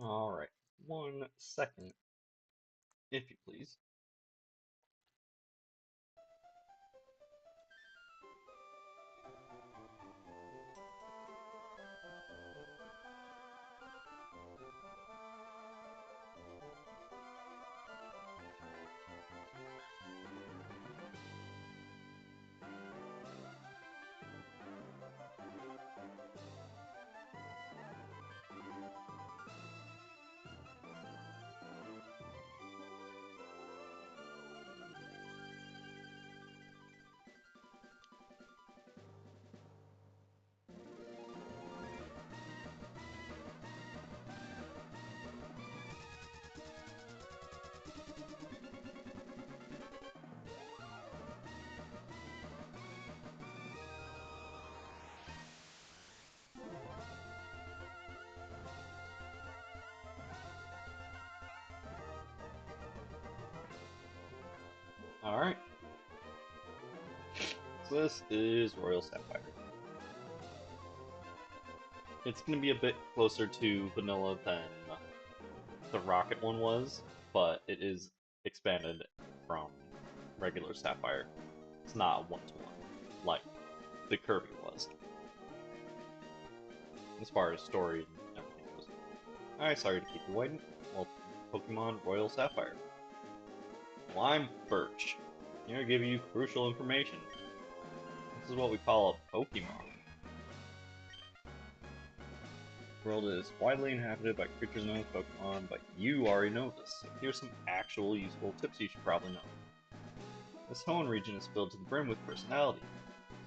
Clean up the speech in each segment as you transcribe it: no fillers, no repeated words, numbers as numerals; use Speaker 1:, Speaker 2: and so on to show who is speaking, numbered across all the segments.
Speaker 1: Alright, 1 second, if you please. Alright, so this is Royal Sapphire. It's going to be a bit closer to vanilla than the Rocket one was, but it is expanded from regular Sapphire. It's not one-to-one, like the Kirby was, as far as story and everything goes. Alright, sorry to keep you waiting. Well, Pokemon Royal Sapphire. Well, I'm Birch. Here to give you crucial information. This is what we call a Pokemon. The world is widely inhabited by creatures known as Pokemon, but you already know this, so here's some actual useful tips you should probably know. This Hoenn region is filled to the brim with personality.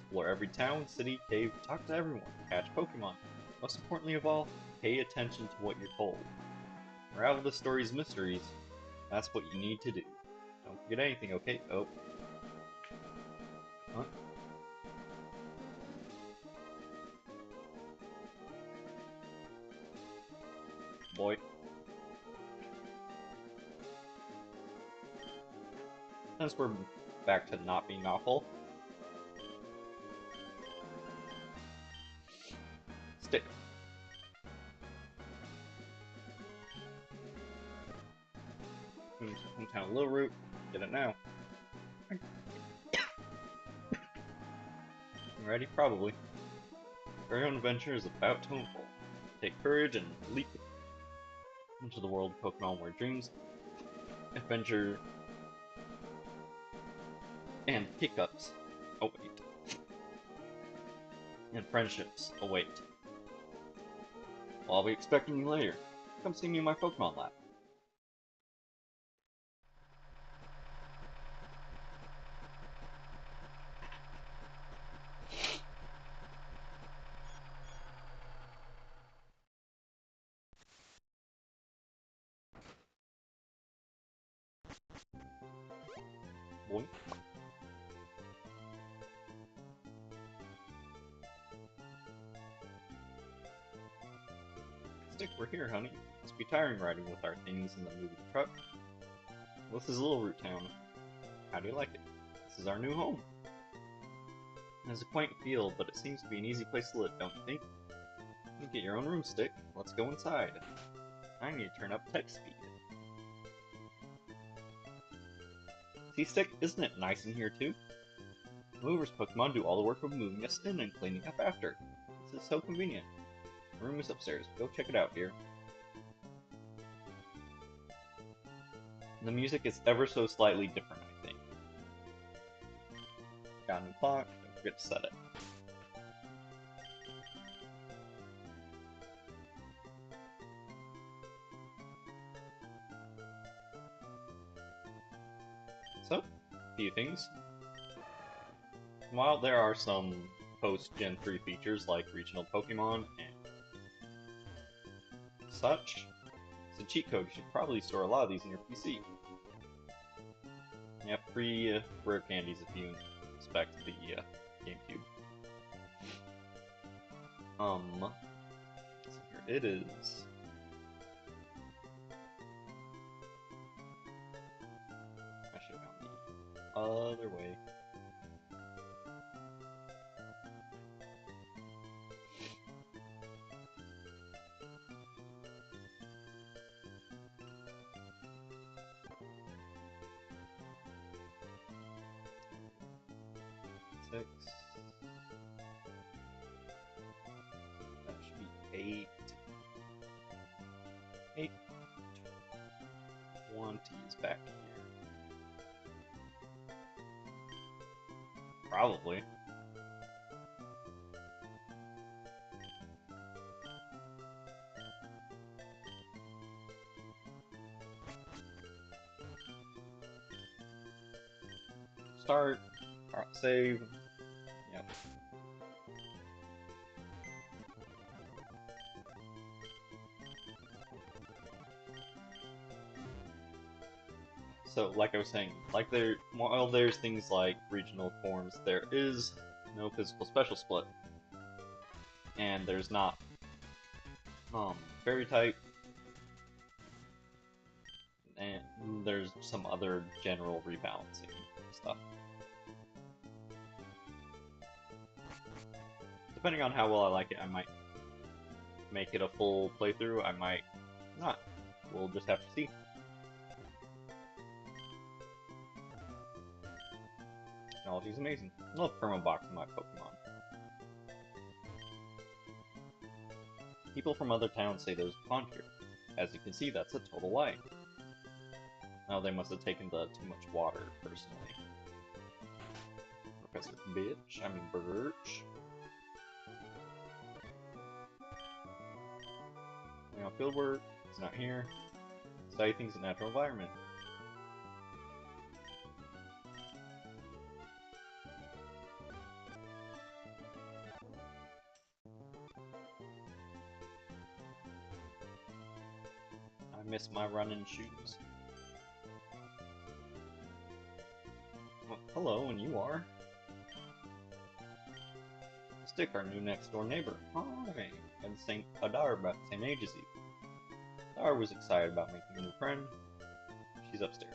Speaker 1: Explore every town, city, cave, talk to everyone, catch Pokemon. Most importantly of all, pay attention to what you're told. Unravel the story's mysteries. That's what you need to do. Don't forget anything, okay? Oh. Huh? Boy. Since we're back to not being awful. Stick. Hometown Little Root. Get it now. You ready? Probably. Your own adventure is about to unfold. Take courage and leap into the world of Pokemon where dreams, adventure, and hiccups await. And friendships await. Well, I'll be expecting you later. Come see me in my Pokemon lab. Boy. Stick, we're here, honey. Must be tiring riding with our things in the moving truck. Well, this is Little Root Town. How do you like it? This is our new home. It has a quaint feel, but it seems to be an easy place to live, don't you think? You get your own room, Stick. Let's go inside. I need to turn up text speed. See, Stick, isn't it nice in here too? Movers Pokemon do all the work of moving us in and cleaning up after. This is so convenient. The room is upstairs. Go check it out, dear. The music is ever so slightly different, I think. Got a new clock. Don't forget to set it. So, a few things. While there are some post-Gen 3 features like regional Pokemon and such, it's a cheat code. You should probably store a lot of these in your PC. You have free rare candies if you inspect the GameCube. So here it is. I should have gone the other way. 6. That should be 8. 8. 20 is back here. Probably. Start. Save. Yep. So, like I was saying, while there's things like regional forms, there is no physical special split, and there's not fairy type, and there's some other general rebalancing stuff. Depending on how well I like it, I might make it a full playthrough. I might not. We'll just have to see. Technology is amazing. I love perma boxing my Pokemon. People from other towns say there's a pond here. As you can see, that's a total lie. Oh, they must have taken the too much water, personally. Professor Bitch, I mean Birch. You know, field work, it's not here. Study things in natural environment. I miss my running shoes. Well, hello, and you are? Stick, our new next-door neighbor. Hi, and Saint Adar about the same age as you. Adar was excited about making a new friend. She's upstairs.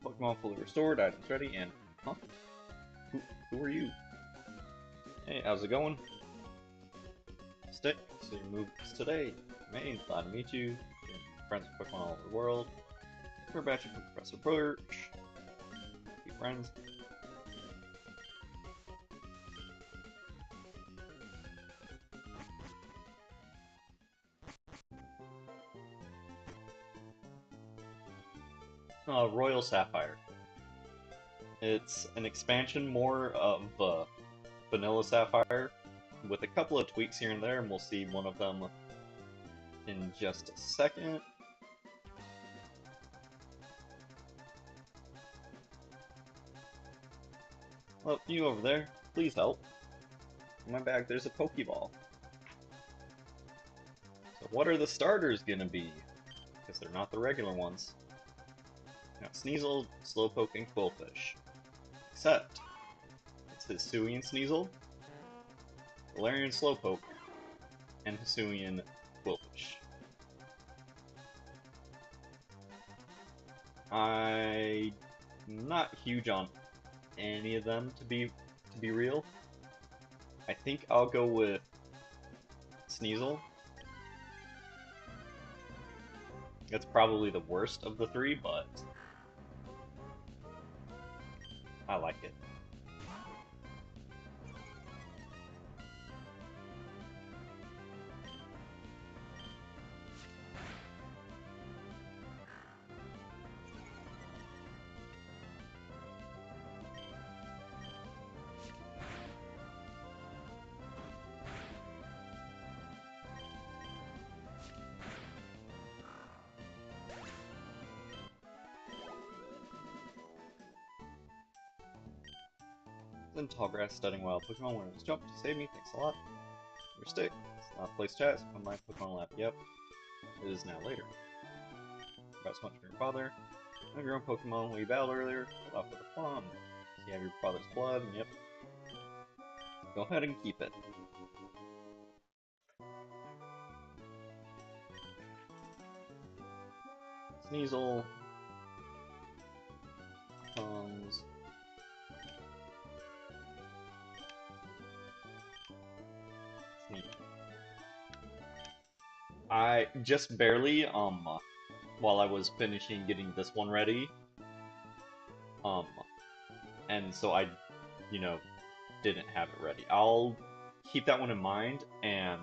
Speaker 1: Pokemon fully restored, items ready, and... Huh? Who are you? Hey, how's it going? Stick, so you moved today. May, glad to meet you. Friends with Pokemon all over the world. We're batching from Professor Birch. Be friends. Royal Sapphire. It's an expansion more of Vanilla Sapphire, with a couple of tweaks here and there, and we'll see one of them in just a second. Oh, you over there, please help. In my bag there's a Pokeball. So what are the starters gonna be? Because they're not the regular ones. Now, Sneasel, Slowpoke, and Quillfish. Except, it's Hisuian Sneasel, Galarian Slowpoke, and Hisuian Quillfish. I'm not huge on any of them to be real. I think I'll go with Sneasel. It's probably the worst of the three, but I like it. Then Tallgrass studying wild Pokemon when it was jumped to save me, thanks a lot. Your stick. It's not a place to chat, on my Pokemon lab. Yep. It is now later. About so much from your father. Have your own Pokemon when you battled earlier. Cut off with a plum. So you have your father's blood, and yep. Go ahead and keep it. Sneasel. Comes. Sneak. I just barely, while I was finishing getting this one ready. Um, and so I, you know, didn't have it ready. I'll keep that one in mind and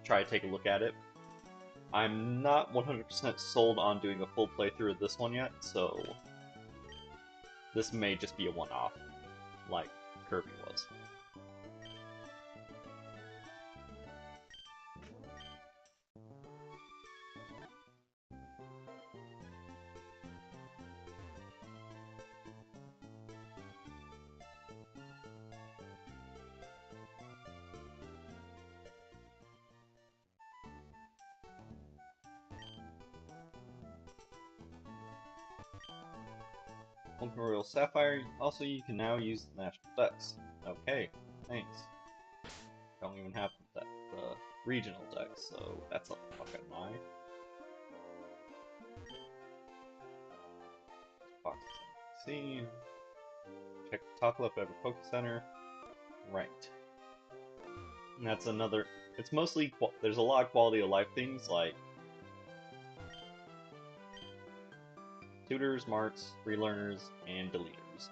Speaker 1: try to take a look at it. I'm not 100% sold on doing a full playthrough of this one yet, so this may just be a one-off, like Kirby was. Royal Sapphire, also you can now use the national decks. Okay, thanks. Don't even have the regional decks, so that's a fucking lie. Box see. Check the top left of a Poke Center. Right. And that's another. It's mostly. There's a lot of quality of life things like tutors, marks, relearners, and deleters.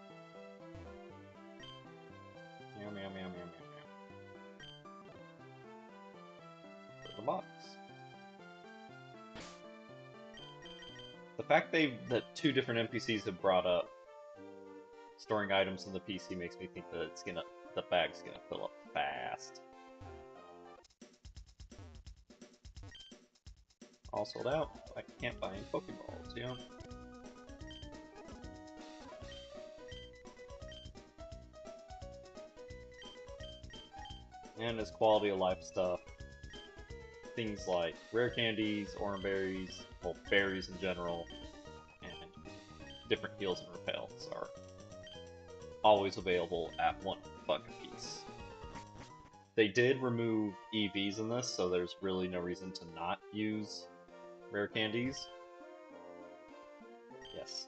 Speaker 1: Meow meow meow meow meow meow. For the box. The fact that two different NPCs have brought up storing items in the PC makes me think that the bag's gonna fill up fast. All sold out. I can't buy any Pokeballs, you know? And as quality of life stuff, things like rare candies, orange berries, well, berries in general, and different heals and repels are always available at $1 a piece. They did remove EVs in this, so there's really no reason to not use rare candies. Yes.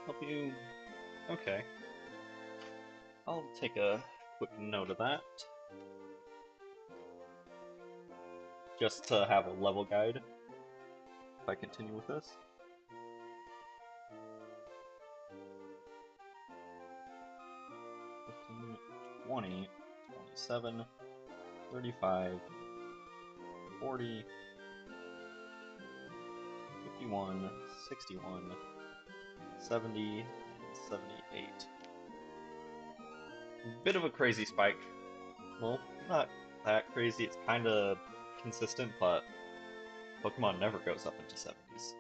Speaker 1: Help you. Okay. I'll take a quick note of that. Just to have a level guide if I continue with this. 15, 20, 27, 35, 40, 51, 61, 70, and 78. Bit of a crazy spike. Well, not that crazy, it's kinda consistent, but Pokemon never goes up into 70s.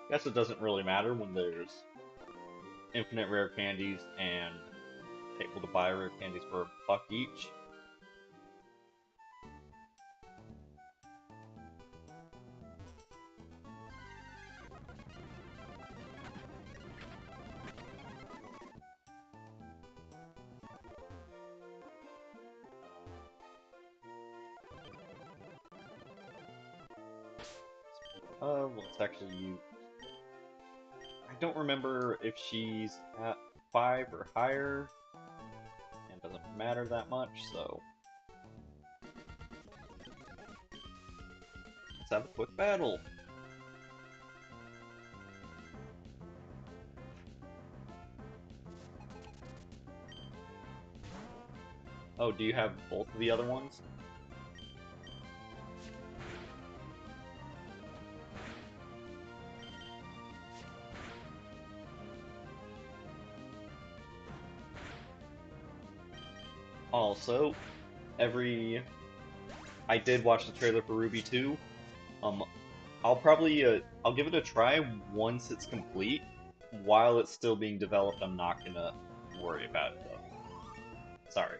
Speaker 1: Guess it doesn't really matter when there's infinite rare candies and able to buy rare candies for $1 each. Let's actually use... I don't remember if she's at 5 or higher, and it doesn't matter that much, so... Let's have a quick battle! Oh, do you have both of the other ones? Also, I did watch the trailer for Ruby 2. I'll probably, I'll give it a try once it's complete. While it's still being developed, I'm not gonna worry about it, though. Sorry.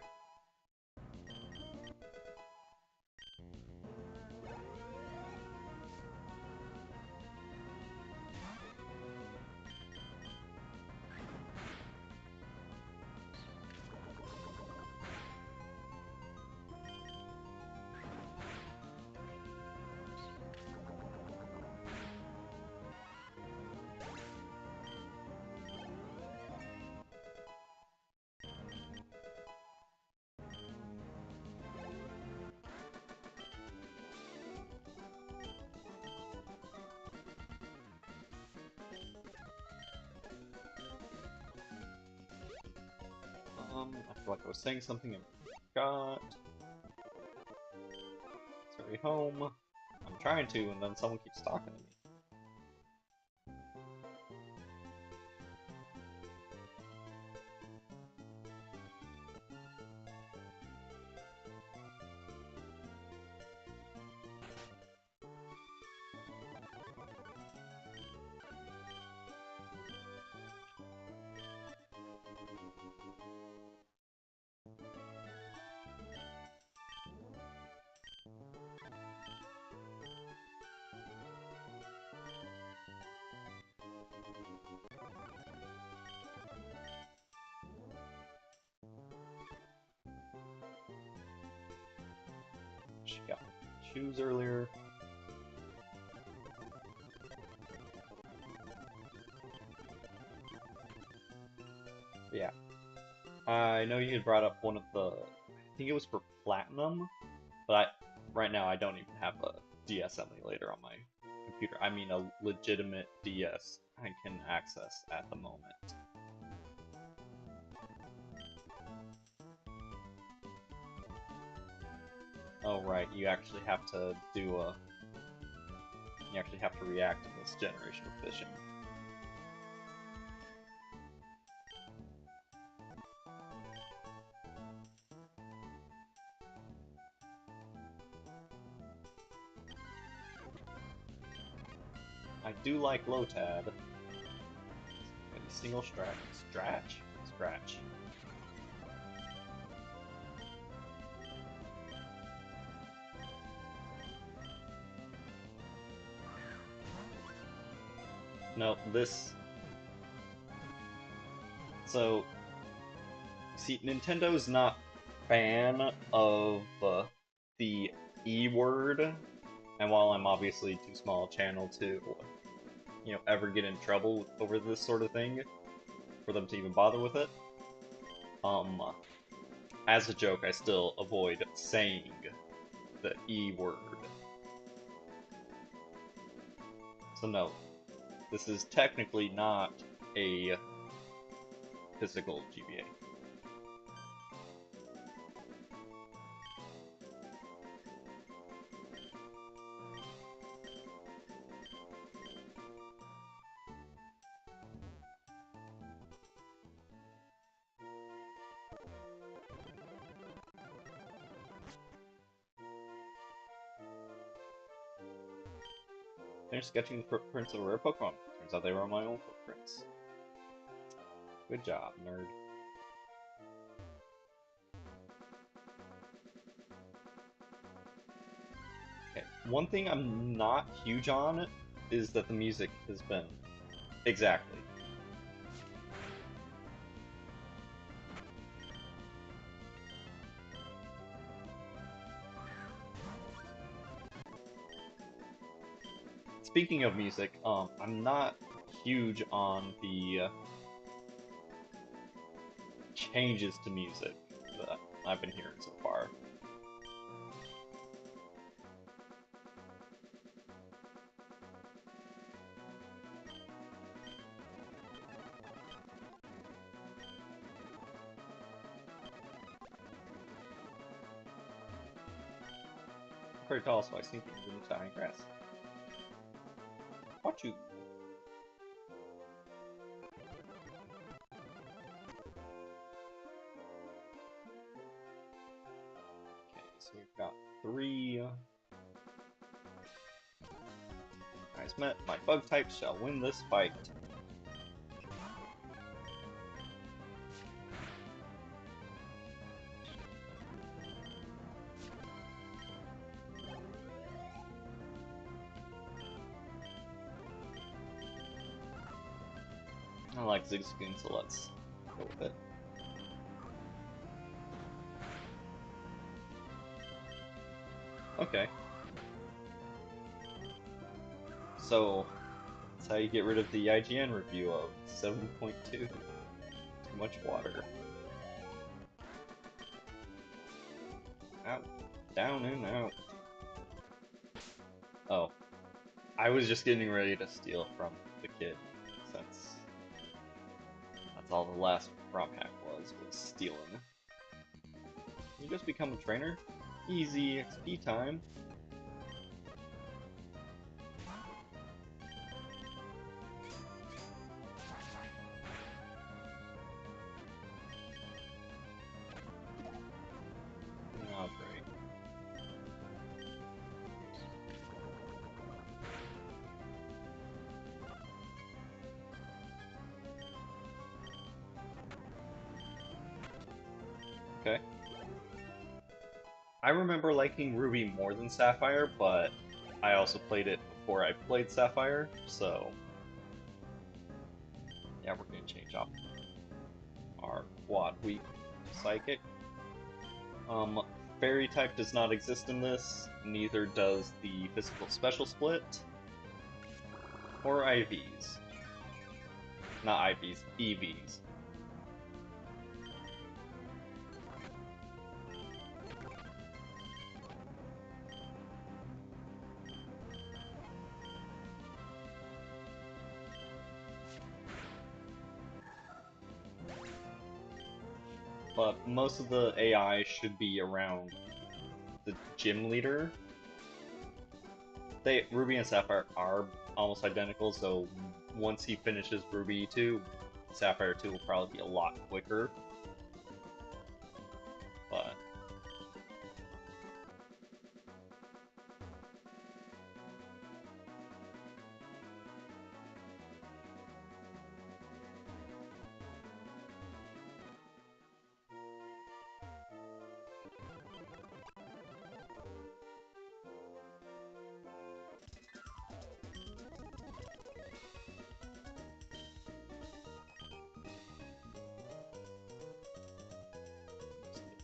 Speaker 1: Like I was saying something and forgot. Sorry, home. I'm trying to, and then someone keeps talking to me. She got shoes earlier. But yeah. I know you had brought up one of the, I think it was for Platinum, but right now I don't even have a DS emulator on my computer. I mean a legitimate DS I can access at the moment. Oh right, you actually have to do a, you actually have to react in this generation of fishing. I do like Lotad. Maybe single stratch? Scratch. No, this... So... See, Nintendo's not fan of the E word, and while I'm obviously too small a channel to, you know, ever get in trouble over this sort of thing, for them to even bother with it, as a joke, I still avoid saying the E word. So no, this is technically not a physical GBA. Finished sketching the footprints of a rare Pokemon. Turns out they were my own footprints. Good job, nerd. Okay, one thing I'm not huge on is that the music has been... Exactly. Speaking of music, I'm not huge on the changes to music that I've been hearing so far. I'm pretty tall, so I sink into the dying grass. Watch you. Okay, so we've got 3. Nice met. My bug type shall win this fight. I like Zigzagoon, so let's go with it. Okay. So, that's how you get rid of the IGN review of 7.2. Too much water. Out. Down and out. Oh. I was just getting ready to steal from the kid, since that's all the last ROM hack was stealing. You just become a trainer? Easy XP time. Oh, great. Okay. I remember liking Ruby more than Sapphire, but I also played it before I played Sapphire, so yeah, we're gonna change up our quad weak psychic. Um, Fairy type does not exist in this, neither does the physical special split, or IVs. Not IVs, EVs. But most of the AI should be around the gym leader. Ruby and Sapphire are almost identical, so once he finishes Ruby 2, Sapphire 2 will probably be a lot quicker. But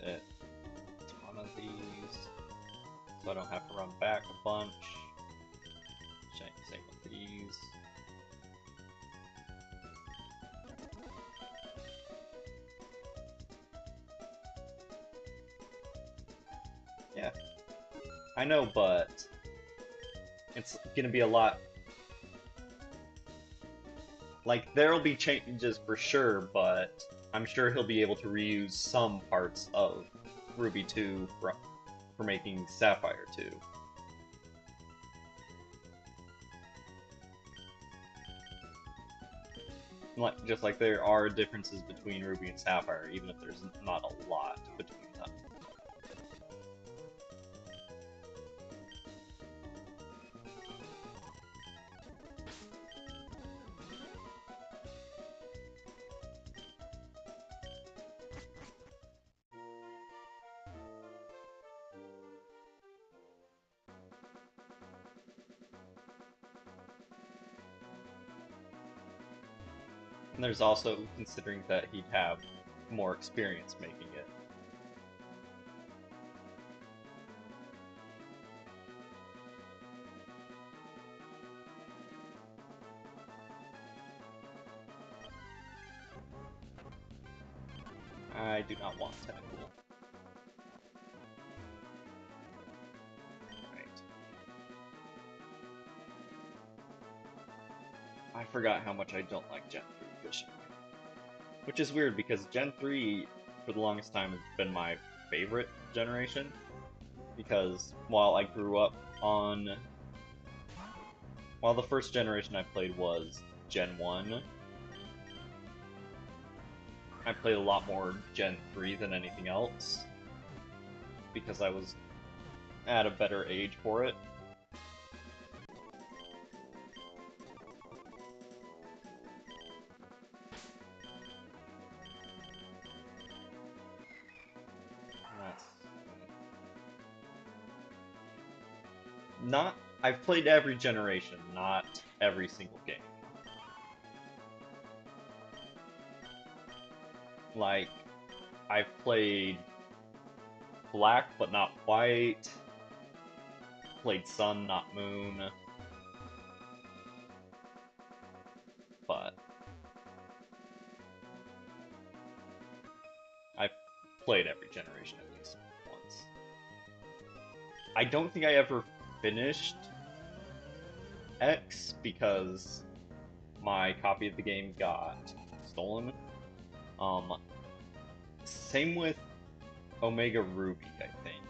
Speaker 1: a ton of these, so I don't have to run back a bunch. Same with these. Yeah, I know, but it's gonna be a lot. Like, there'll be changes for sure, but I'm sure he'll be able to reuse some parts of Ruby 2 for making Sapphire 2. Just like there are differences between Ruby and Sapphire, even if there's not a lot between them. And there's also considering that he'd have more experience making it. I do not want Tentacool. Right. I forgot how much I don't like Gen 3 fishing. Which is weird because Gen 3, for the longest time, has been my favorite generation. Because while I grew up on. While the first generation I played was Gen 1, I played a lot more Gen 3 than anything else. Because I was at a better age for it. That's not. I've played every generation, not every single game. Like, I've played Black but not White. Played Sun, not Moon. But I've played every generation at least once. I don't think I ever finished X because my copy of the game got stolen. Same with Omega Ruby, I think.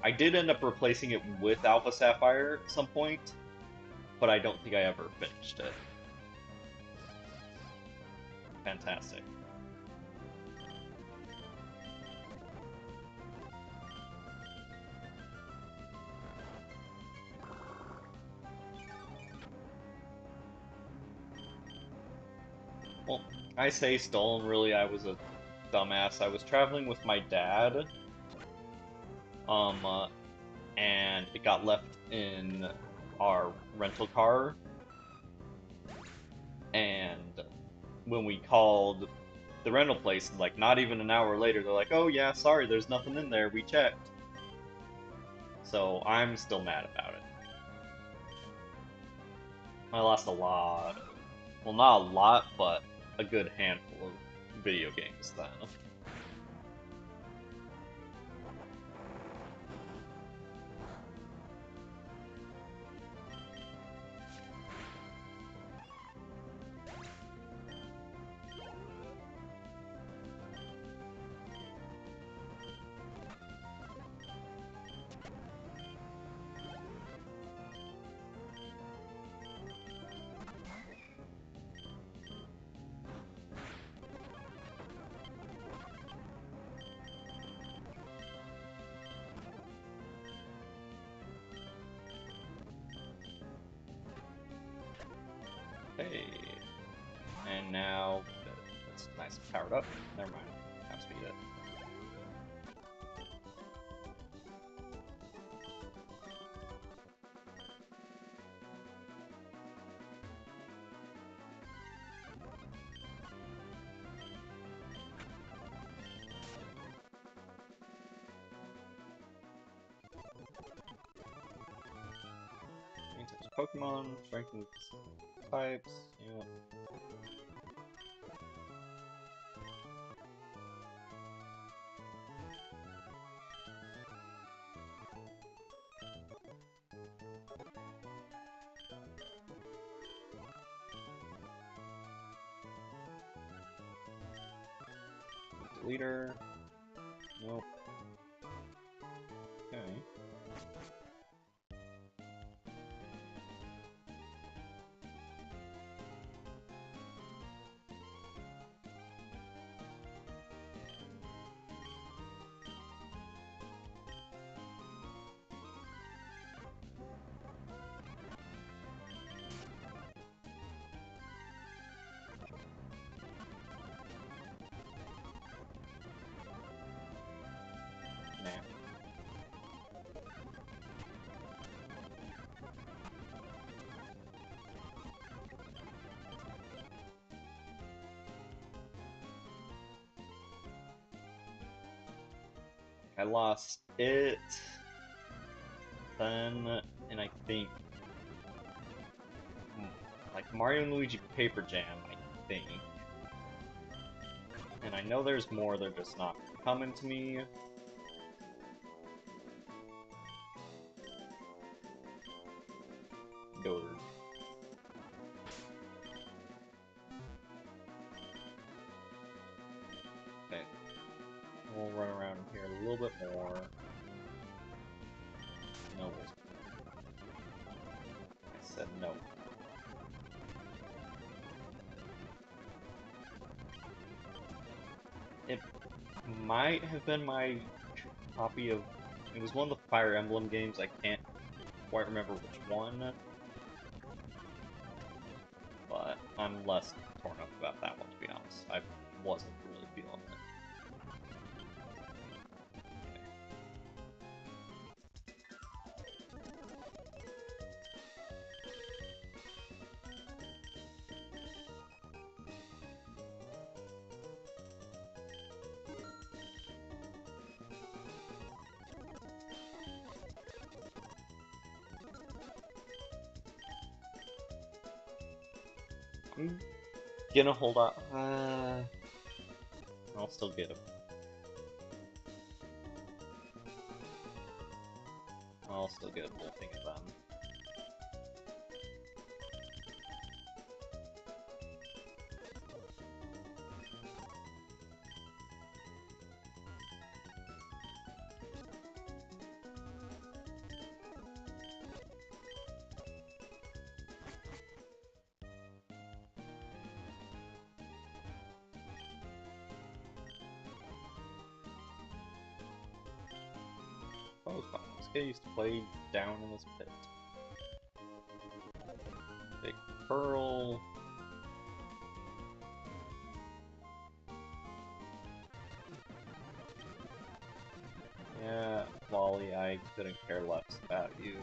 Speaker 1: I did end up replacing it with Alpha Sapphire at some point, but I don't think I ever finished it. Fantastic. Well, I say stolen, really, I was a dumbass. I was traveling with my dad, um, uh, and it got left in our rental car, and when we called the rental place, like, not even an hour later, they're like, oh yeah, sorry, there's nothing in there, we checked. So, I'm still mad about it. I lost a lot. Well, not a lot, but a good handful of video games then. Hey. And now that's nice and powered up. Never mind. Half speed it. Change Pokemon, strengthens types, yeah. Leader. Nope. Okay. Nah. I lost it, then, and I think, like Mario and Luigi Paper Jam, I think. And I know there's more, they're just not coming to me. Go. Okay. We'll run around here a little bit more. No. I said no. It might have been my copy of... It was one of the Fire Emblem games, I can't quite remember which one. But I'm less torn up about that one, to be honest. I wasn't really feeling it. I'm gonna hold on. I'll still get him. I'll still get a full thing of them. kid used to play down in this pit. Big pearl. Yeah, Wally, I couldn't care less about you.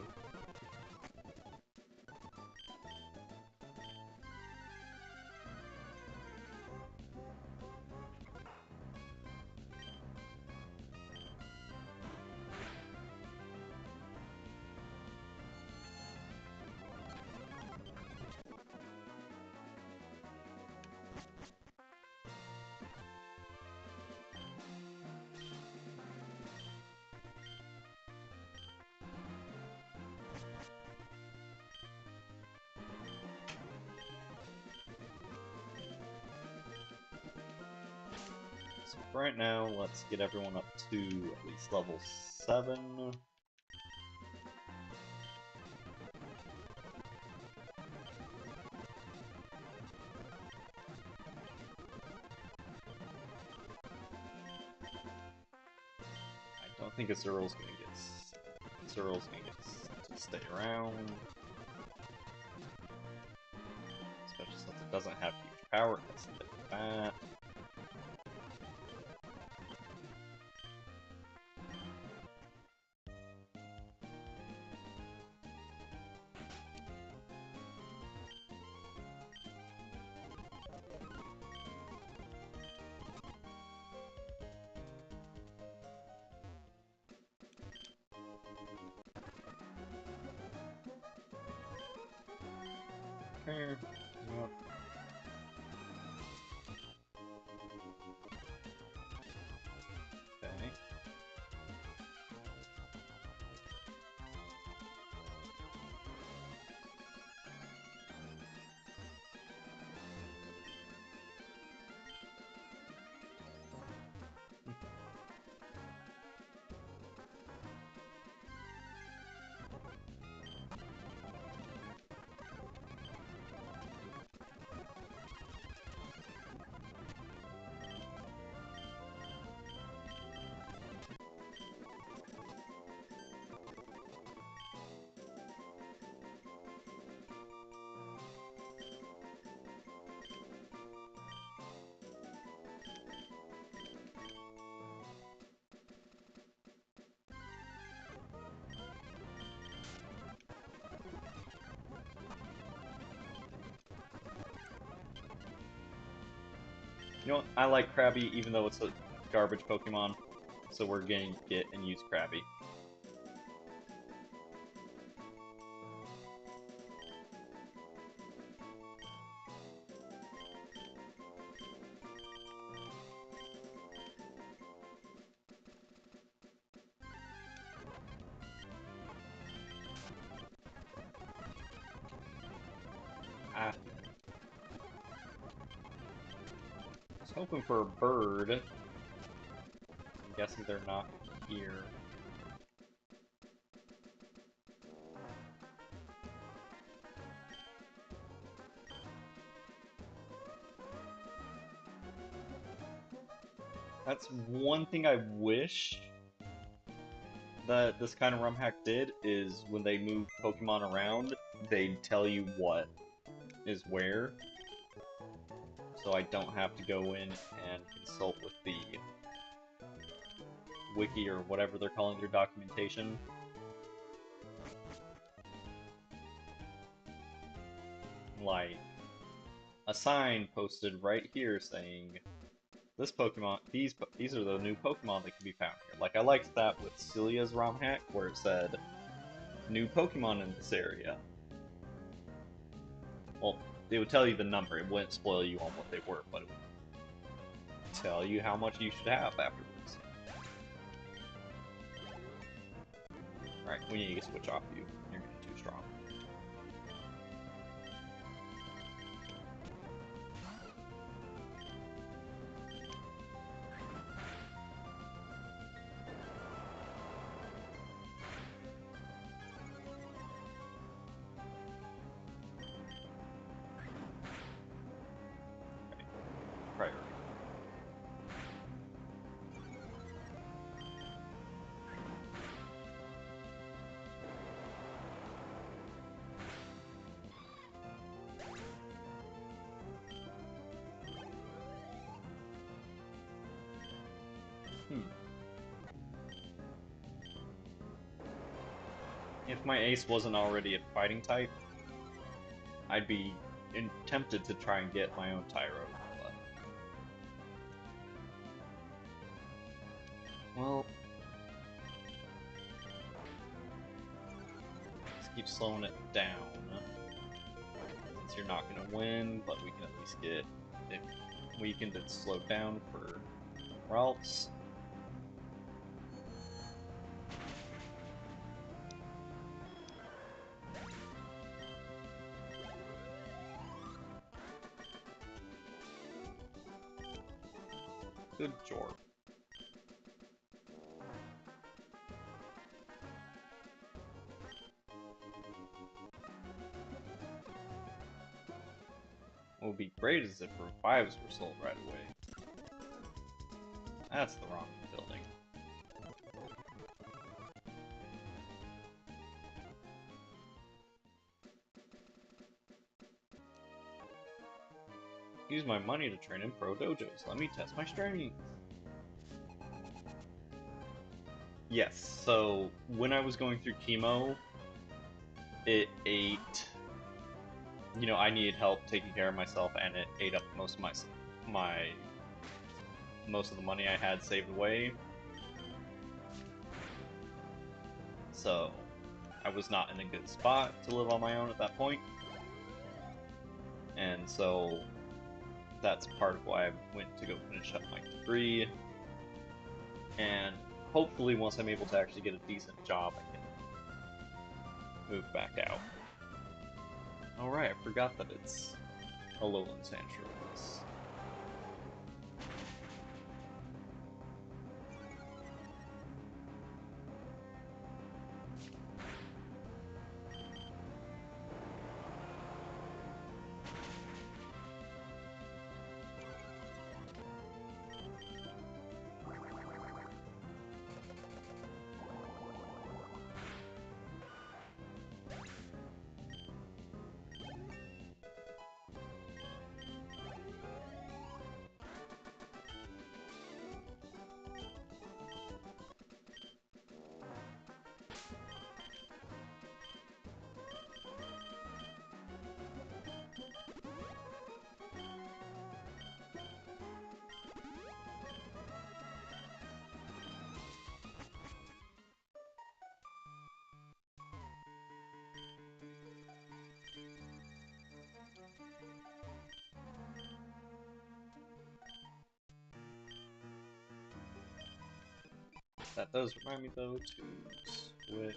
Speaker 1: So for right now, let's get everyone up to at least level 7. I don't think Azural's gonna get to stay around. Especially since it doesn't have huge power, let's stick with that. Yep. Okay. You know what? I like Krabby even though it's a garbage Pokemon, so we're gonna get and use Krabby. I was hoping for a bird. I'm guessing they're not here. That's one thing I wish that this kind of ROM hack did, is when they move Pokemon around, they'd tell you what is where. So I don't have to go in and consult with the wiki or whatever they're calling their documentation. Like, a sign posted right here saying, this Pokemon, these are the new Pokemon that can be found here. Like, I liked that with Celia's ROM hack, where it said, new Pokemon in this area. Well, they would tell you the number, it wouldn't spoil you on what they were, but it would tell you how much you should have afterwards. Alright, we need to switch off you. You're getting too strong. Priority. Hmm. If my ace wasn't already a fighting type, I'd be tempted to try and get my own Tyro, but... Well... Let's keep slowing it down. Since you're not gonna win, but we can at least get it weakened and slowed down for Ralphs. Good job. What would be great is if revives were sold right away. That's the wrong building. Use my money to train in pro dojos. Let me test my strength. Yes, so when I was going through chemo, it ate... You know, I needed help taking care of myself, and it ate up most of most of the money I had saved away. So, I was not in a good spot to live on my own at that point. And so, that's part of why I went to go finish up my degree. And hopefully, once I'm able to actually get a decent job, I can move back out. Alright, I forgot that it's a lowland sand shrews. That does remind me, though, to switch.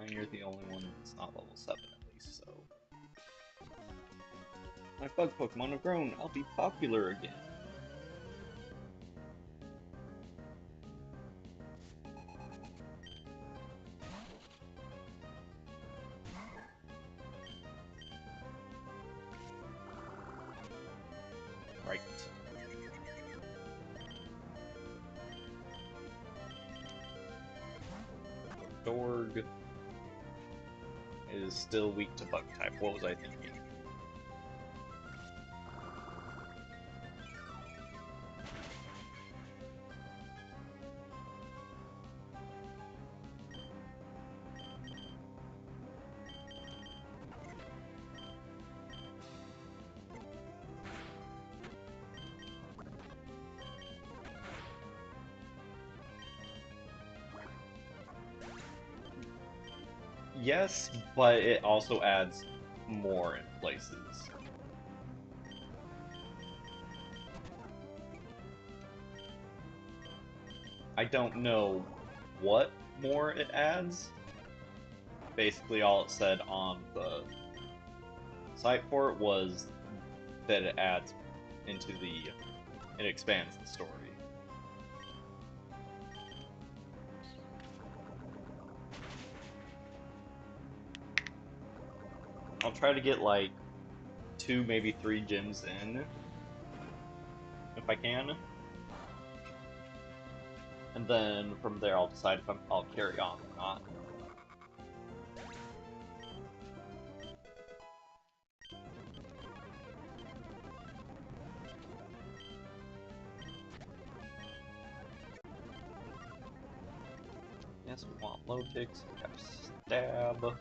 Speaker 1: And you're the only one that's not level 7, at least, so... My bug Pokemon have grown. I'll be popular again. Right. Dorg is still weak to bug type. What was I thinking? Yes, but it also adds more in places. I don't know what more it adds. Basically, all it said on the site for it was that it adds into the... it expands the story. I'll try to get like 2, maybe 3 gyms in, if I can. And then from there I'll decide if I'll carry on or not. weakness, we want low ticks, we have stab.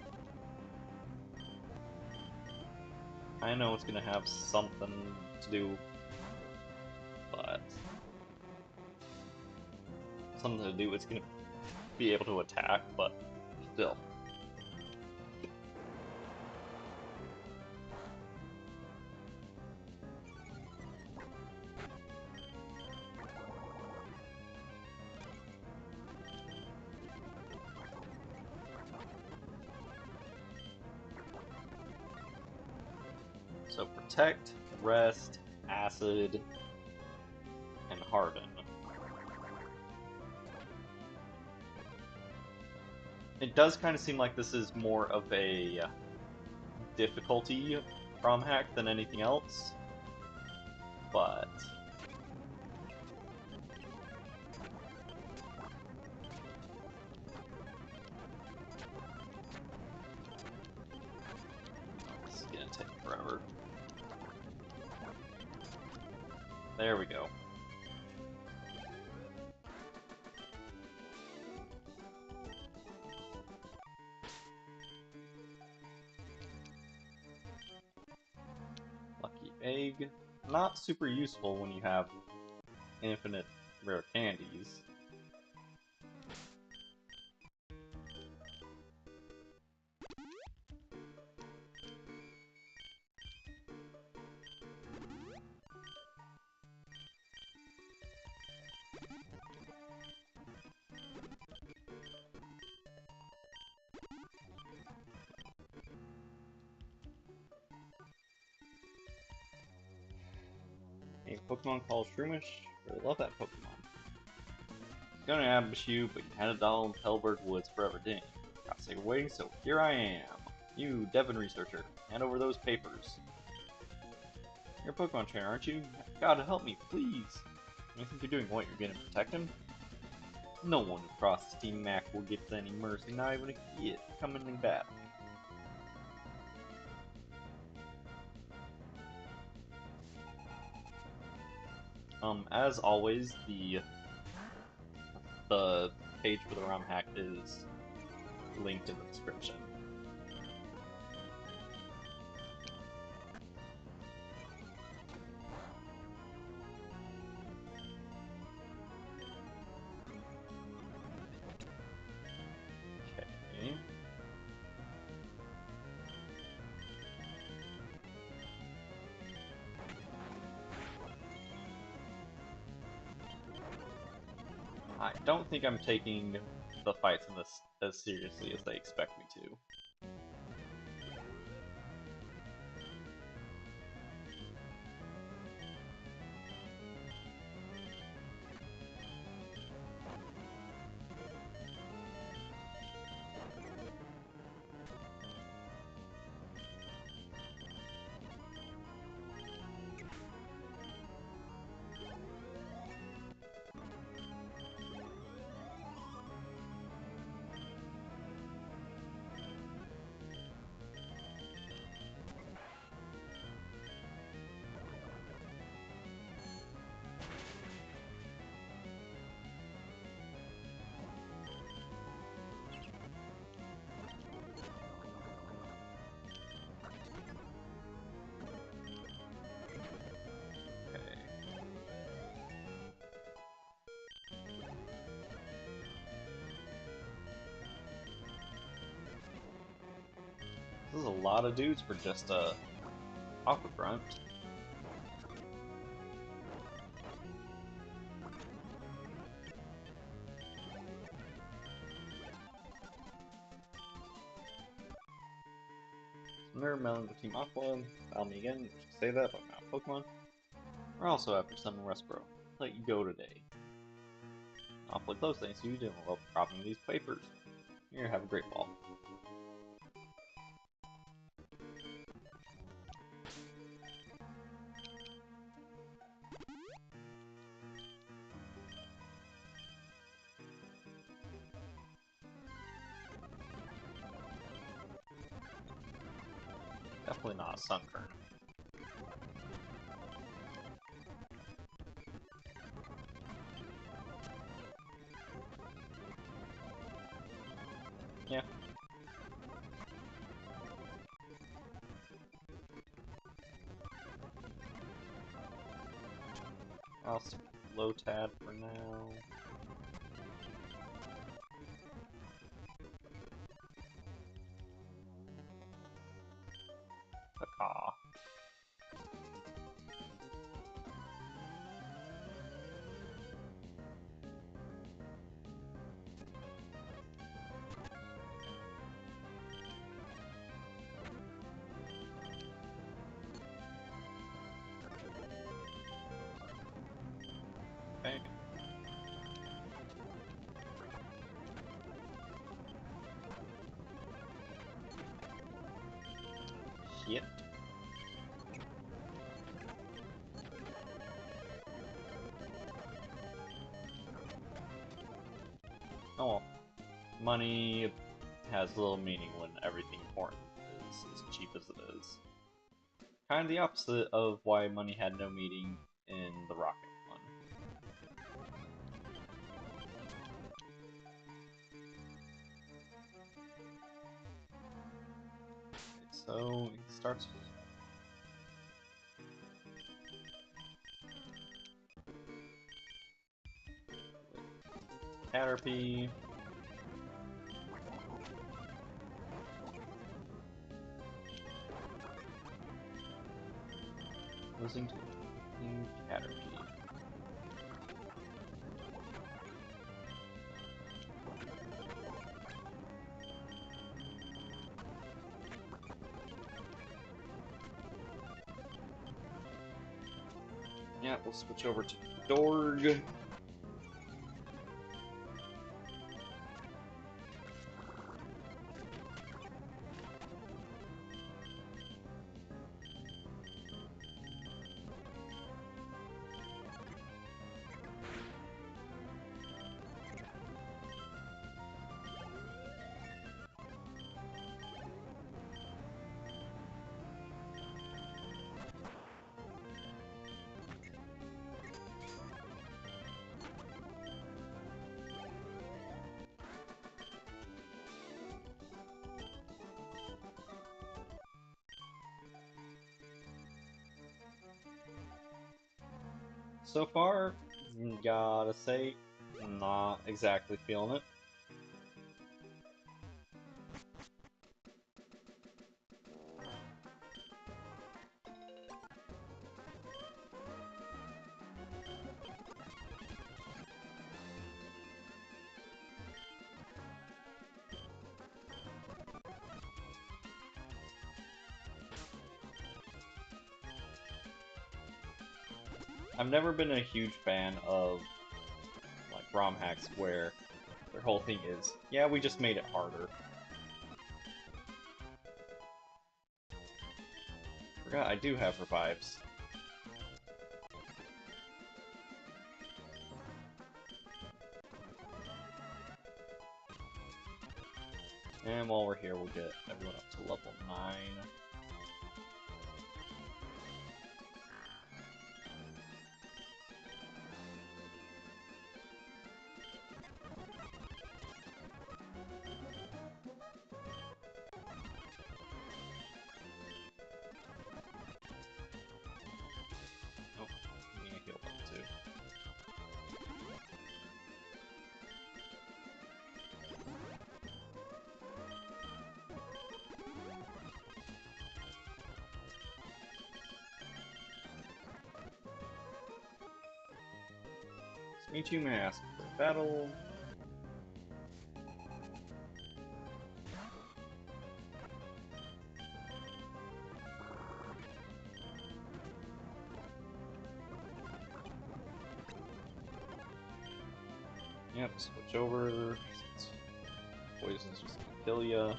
Speaker 1: I know it's gonna have something to do, but something to do, it's gonna be able to attack, but still. So protect, rest, acid, and harden. It does kind of seem like this is more of a difficulty ROM hack than anything else, but this is gonna take forever. There we go. Lucky egg. Not super useful when you have infinite rare candies. A Pokemon called Shroomish. Really love that Pokemon. Gonna ambush you, but you had a doll in Pellberg Woods forever, didn't you? Got sick of waiting, so here I am. You, Devon researcher, hand over those papers. You're a Pokemon trainer, aren't you? You gotta help me, please. You think you're doing what? You're gonna protect him? No one who crosses Team Mac will get any mercy, not even a kid coming in battle. As always, the page for the ROM hack is linked in the description. Okay. I don't think I'm taking the fights in this as seriously as they expect me to. This is a lot of dudes for just a Aqua Grunt. Nerve Melon with Team Aqua. Allow me again, say that, but not Pokemon. We're also after Summon Rustboro. Let you go today. Awfully close, thanks to you, didn't love dropping these papers. Here, have a great ball. Definitely not a Sunkern. Yeah. I'll stick with low tad for now. Caw. Okay. Shit. Oh well. Money has little meaning when everything important is as cheap as it is. Kind of the opposite of why money had no meaning in the rocket one. Okay, so it starts with Caterpie. Losing to King Caterpie. Yeah, we'll switch over to Dorg. So far, gotta say, not exactly feeling it. I've never been a huge fan of like ROM hacks where their whole thing is, yeah, we just made it harder. Forgot I do have revives. And while we're here, we'll get everyone up to level 9. Oh, I need to heal them too. Michu Mask for battle. Yep, switch over. Poison's just gonna kill ya.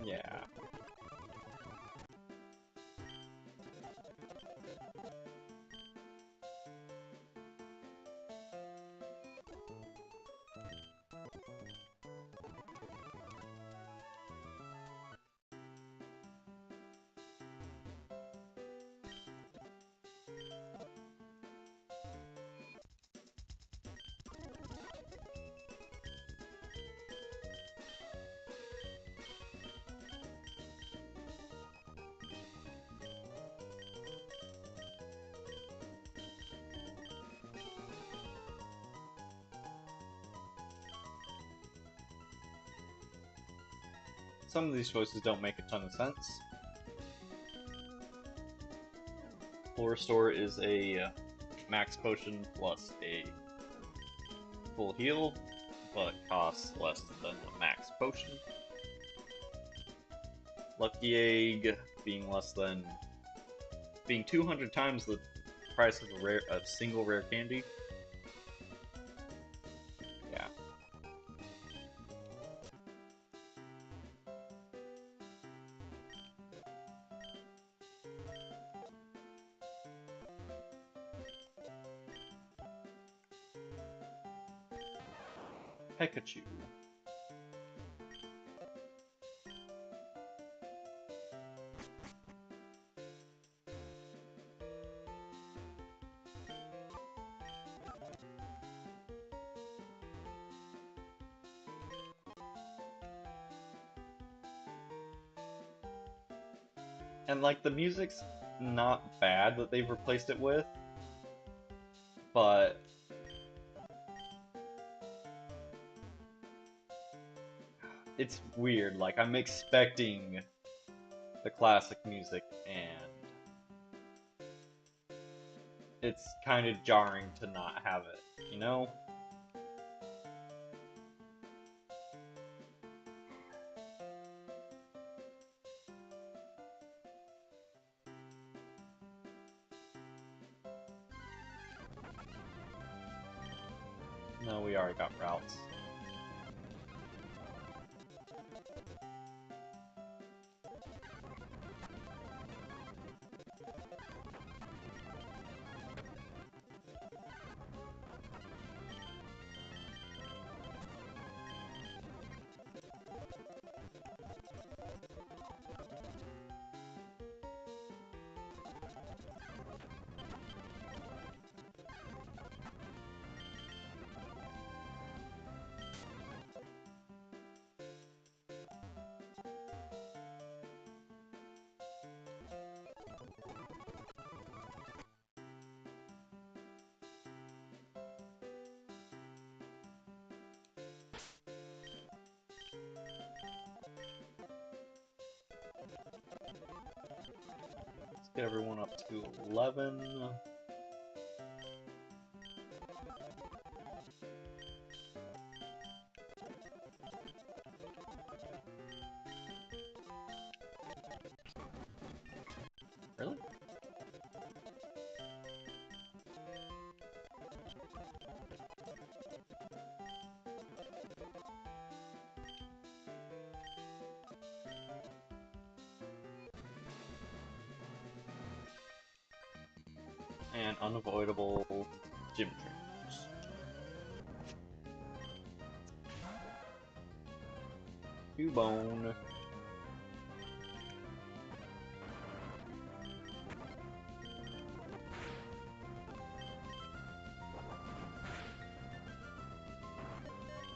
Speaker 1: Yeah. Some of these choices don't make a ton of sense. Floor Restore is a max potion plus a full heal, but costs less than the max potion. Lucky Egg being 200 times the price of a single rare candy. Yeah. Pikachu. And like the music's not bad that they've replaced it with, but it's weird. Like I'm expecting the classic music and it's kind of jarring to not have it, you know? No, we already got routes. Let's get everyone up to 11. Really? And unavoidable gym trainers. Cubone.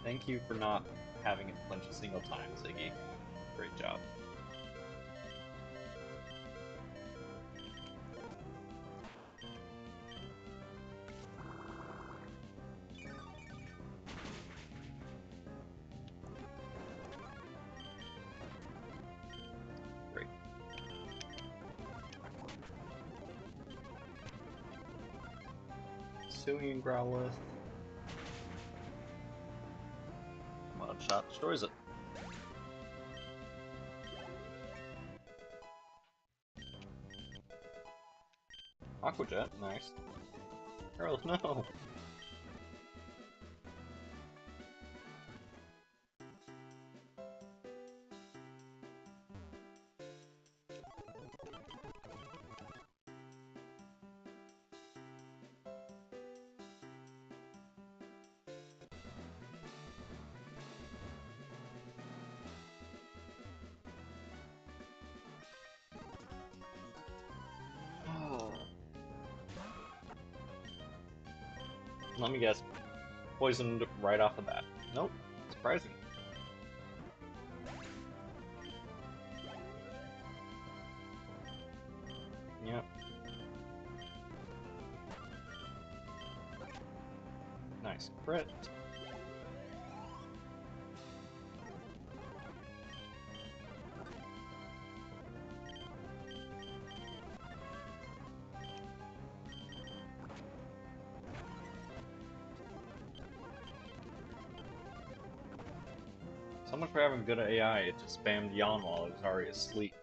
Speaker 1: Thank you for not having it flinch a single time, Ziggy. Great job. Great. Suing and Growlithe. One shot destroys it. Aqua Jet, nice. Growlithe, no! Let me guess. Poisoned right off the bat. Nope. Surprising. Yep. Nice crit. So much for having good AI, it just spammed yawn while I was already asleep.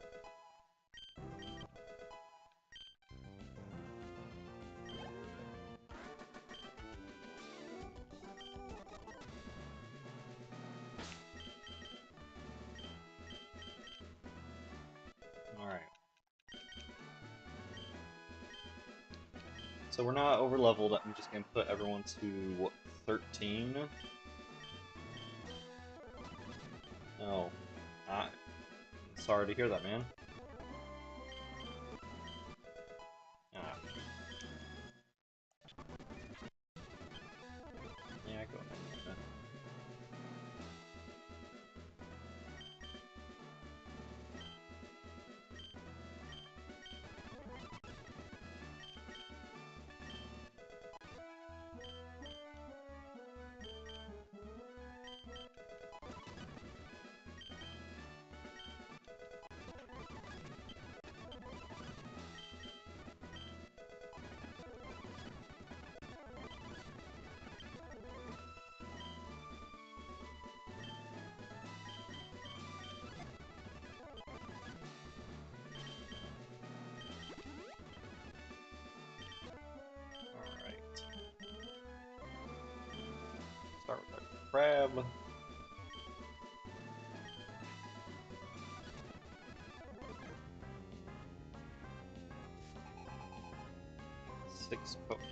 Speaker 1: Alright. So we're not over leveled, I'm just gonna put everyone to, what, 13? Oh. I'm sorry to hear that, man. Ah. Yeah, go ahead. Alright. Start with our crab. Six Pokemon.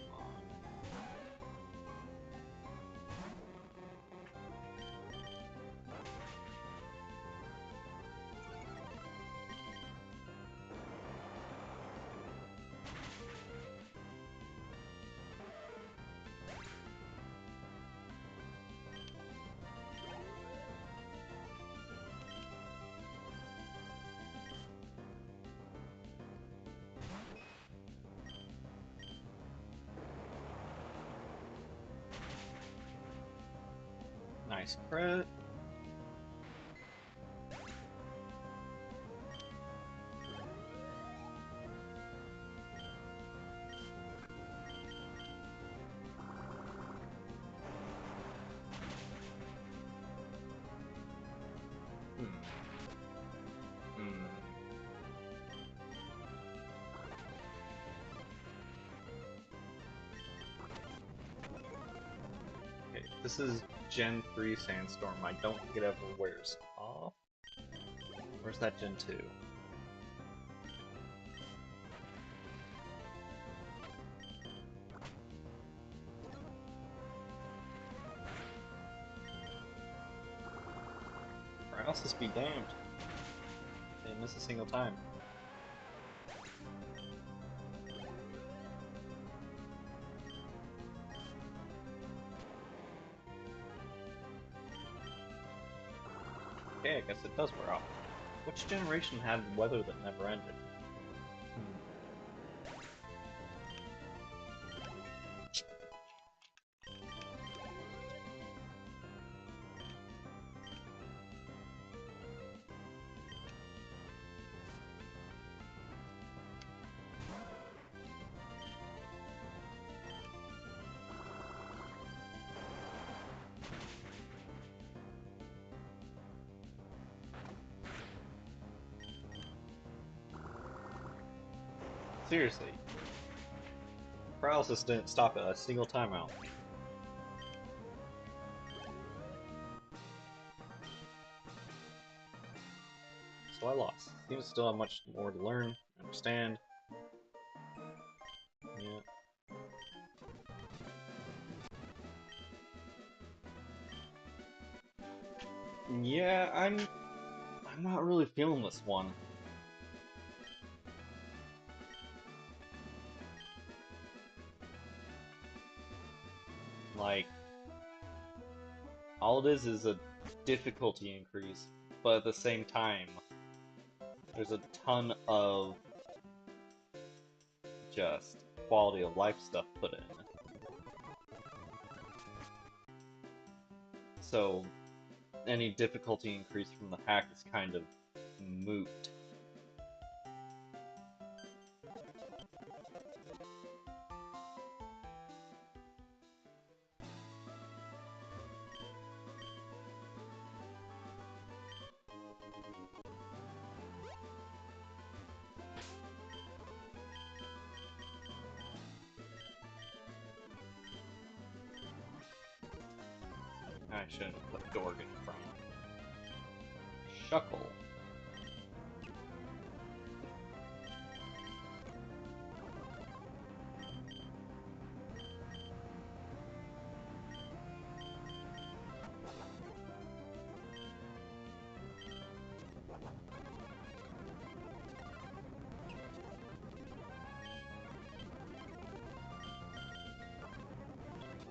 Speaker 1: Nice crit. Hmm. Hmm. Okay, this is Gen 3 Sandstorm. I don't think it ever wears off. Where's that Gen 2? Paralysis be damned. Didn't miss a single time. Okay, I guess it does wear off. Which generation had weather that never ended? Hmm. Seriously. Paralysis didn't stop at a single timeout. So I lost. Seems to still have much more to learn, understand. Yeah. Yeah, I'm not really feeling this one. Like, all it is a difficulty increase, but at the same time, there's a ton of just quality of life stuff put in. So, any difficulty increase from the hack is kind of moot. I shouldn't have put Dorgan in front. Shuckle.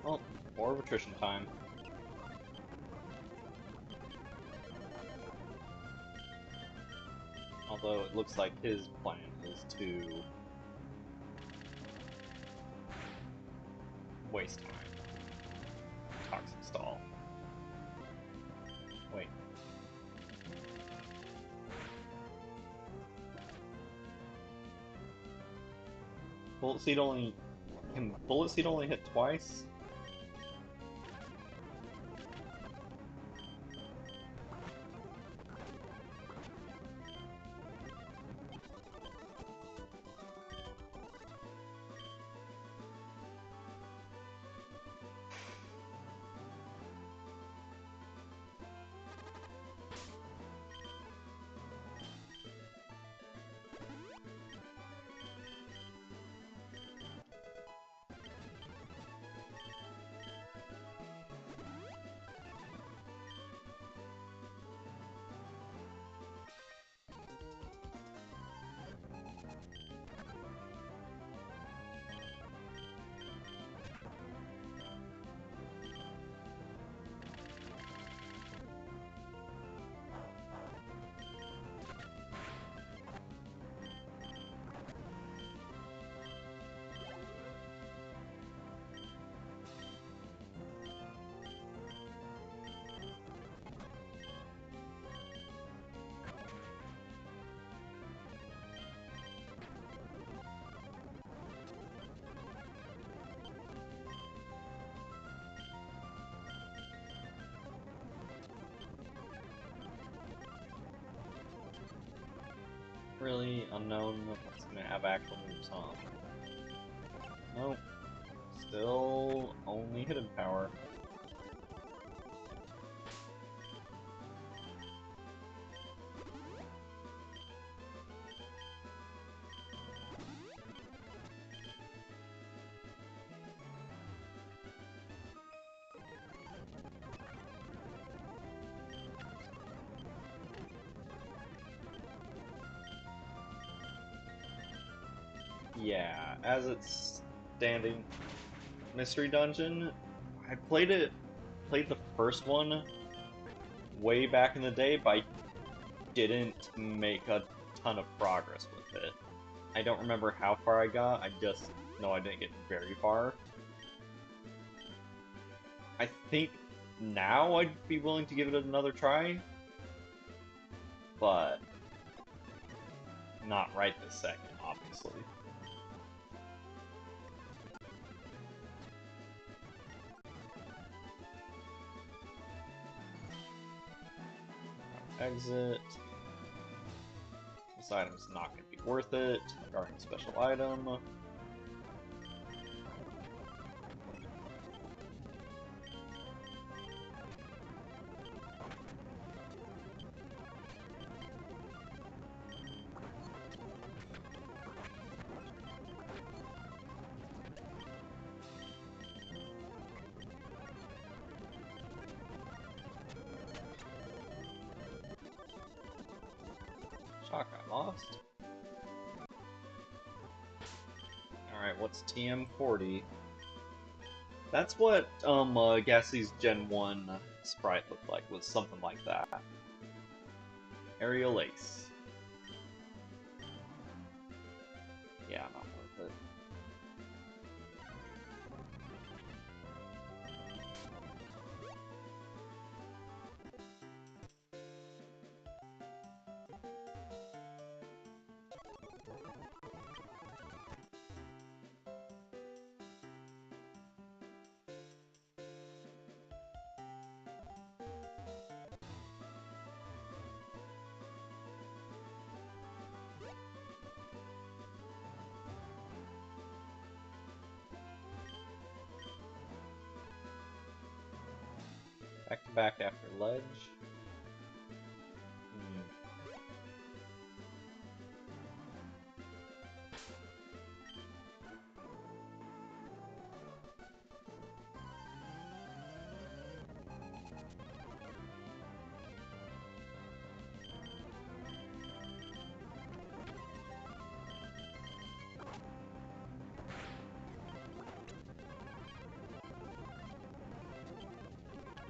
Speaker 1: Well, more of attrition time. Although it looks like his plan is to waste time. Toxic stall. Wait. Bullet Seed only... Can Bullet Seed only hit twice? Really unknown what's gonna have actual moves on. Nope. Still only hidden power. Yeah, as it's standing, Mystery Dungeon, I played the first one way back in the day, but I didn't make a ton of progress with it. I don't remember how far I got, I just know I didn't get very far. I think now I'd be willing to give it another try, but not right this second, obviously. Exit. This item's not going to be worth it. Guarding special item. Shock, I lost. Alright, what's TM40? That's what Ghastly's Gen 1 sprite looked like, was something like that. Aerial Ace. Yeah, not worth it. Back to back after ledge. Hmm.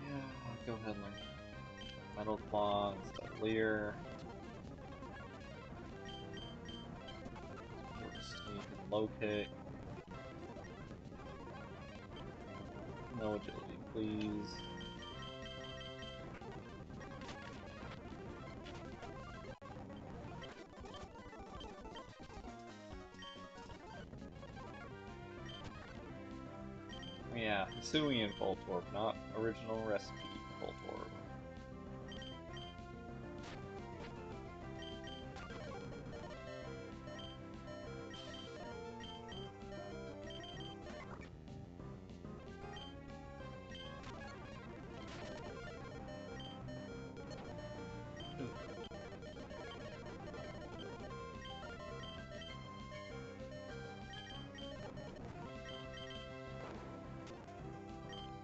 Speaker 1: Yeah, I'll go ahead and learn Metal Claw instead of Leer. Short sneak and low kick. No agility, please. Yeah, Hisuian Voltorb, not original recipe Voltorb.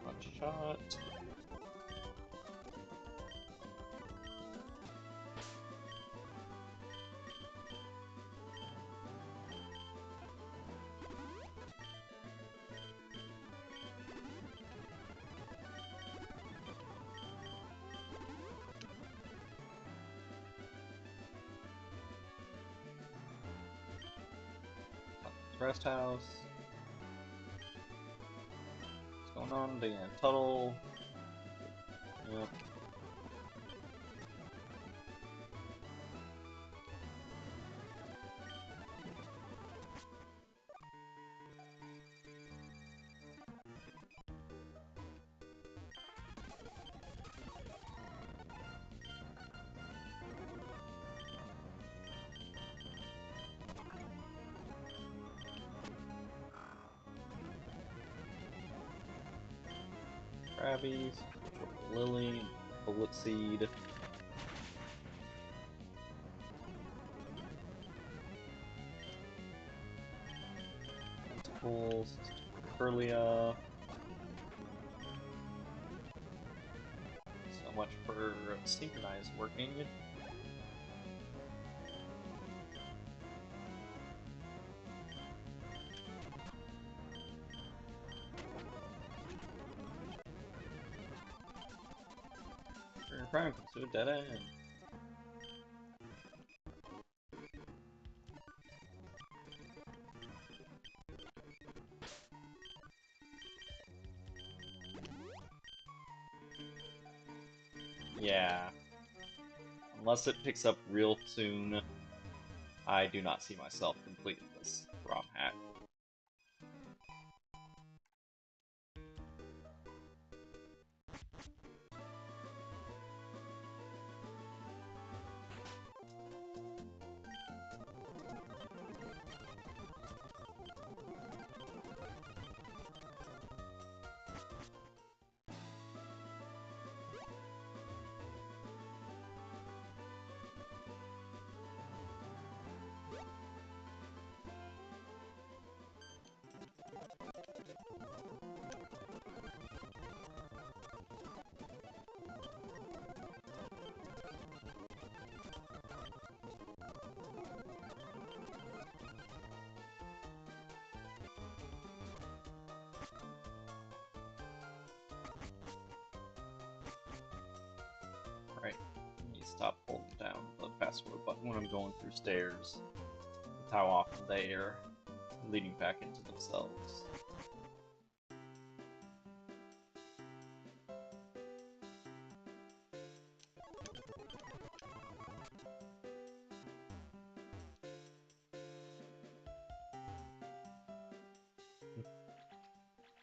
Speaker 1: One shot. Rest House. What's going on? Dan Tuttle. Yep. Krabbies, Lily, Bullet Seed. Tentacles, Curlia. So much for Synchronize working. Prime comes to a dead end. Yeah. Unless it picks up real soon, I do not see myself completing this ROM hack. stop holding down the fast forward button when I'm going through stairs. With how often they are leading back into themselves.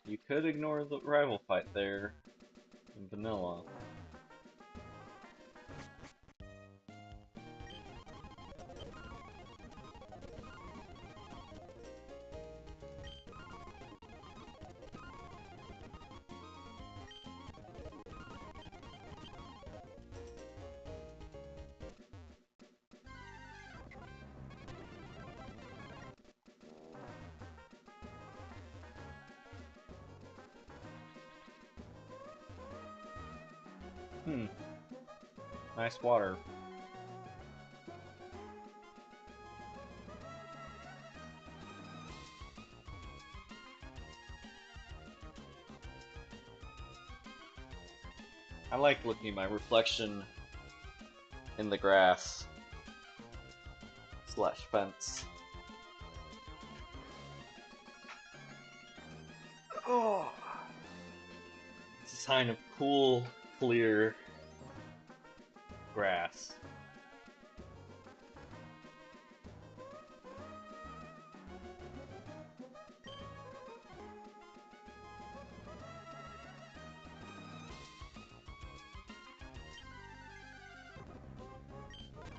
Speaker 1: You could ignore the rival fight there in vanilla. Nice water. I like looking at my reflection in the grass / fence. Oh, it's a sign of cool, clear grass.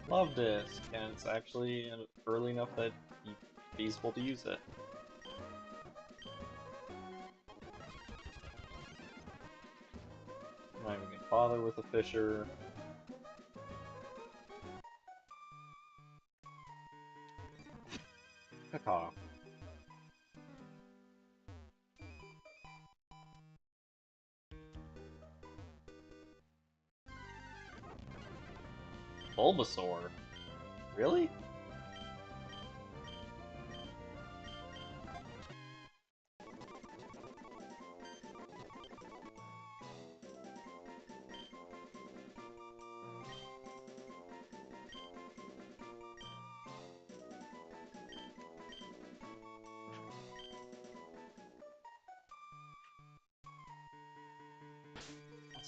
Speaker 1: Love this, and it's actually early enough that it's feasible to use it. I'm not even gonna bother with a fisher. Caca. Bulbasaur? Really?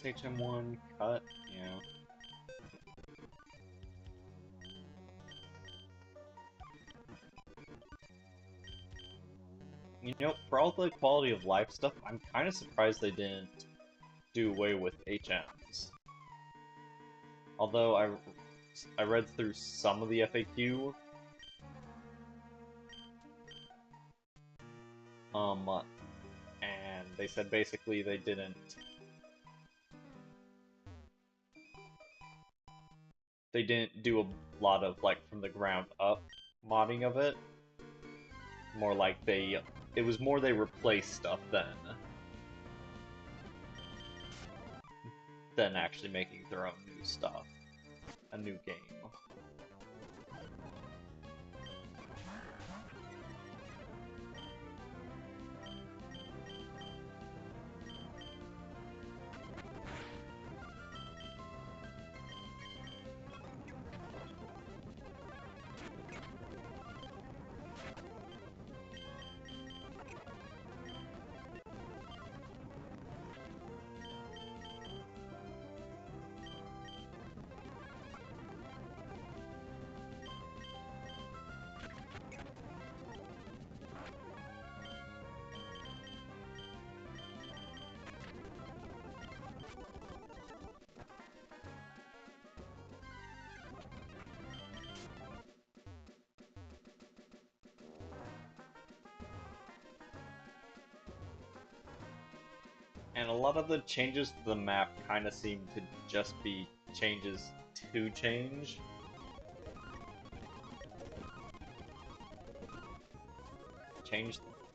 Speaker 1: HM1 cut, yeah. You know, for all the quality of life stuff, I'm kind of surprised they didn't do away with HMs. Although I read through some of the FAQ, and they said basically they didn't do a lot of like from the ground up modding of it. More like it was more they replaced stuff than actually making their own new stuff, a new game. And a lot of the changes to the map kind of seem to just be changes to change.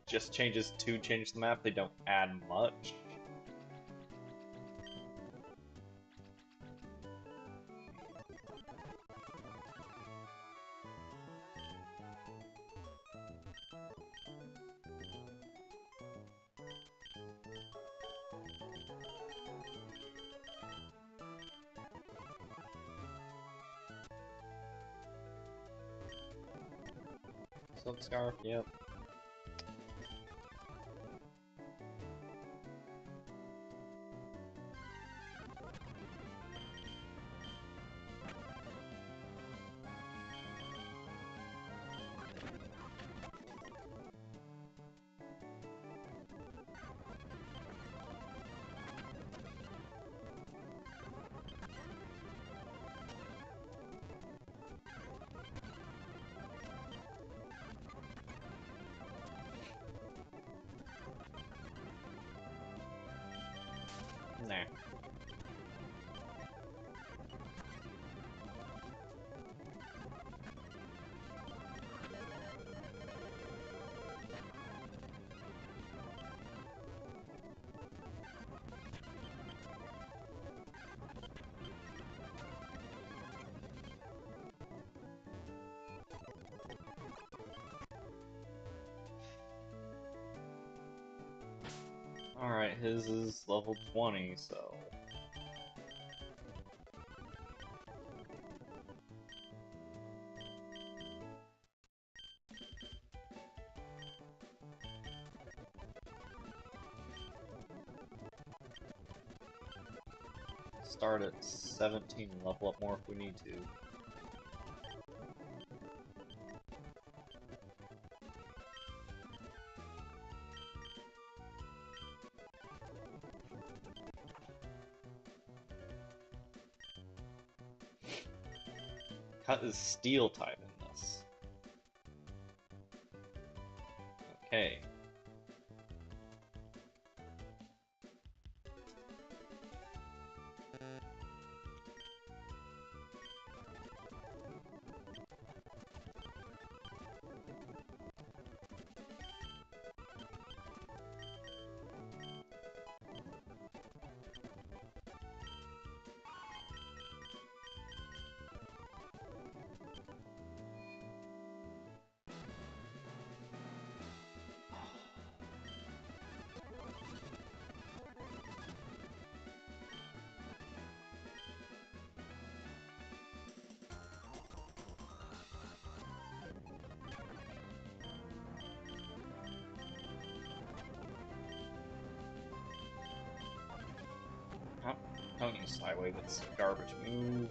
Speaker 1: Just changes to change the map, they don't add much. Silk scarf, yep. Nah. Alright, his is level 20, so... Start at 17 and level up more if we need to. Cut is steel type in this. Okay. Oh, don't use Sideway, that's a garbage move.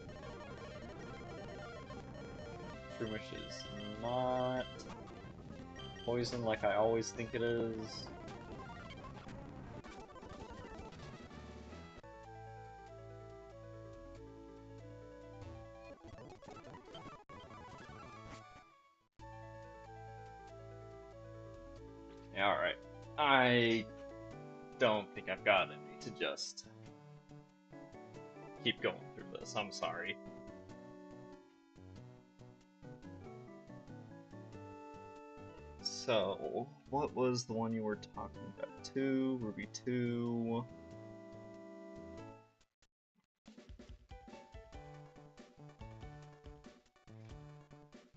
Speaker 1: Shroomish is not poison like I always think it is. Yeah, alright. I don't think I've got it in me to just keep going through this. I'm sorry. So, what was the one you were talking about? 2, Ruby 2.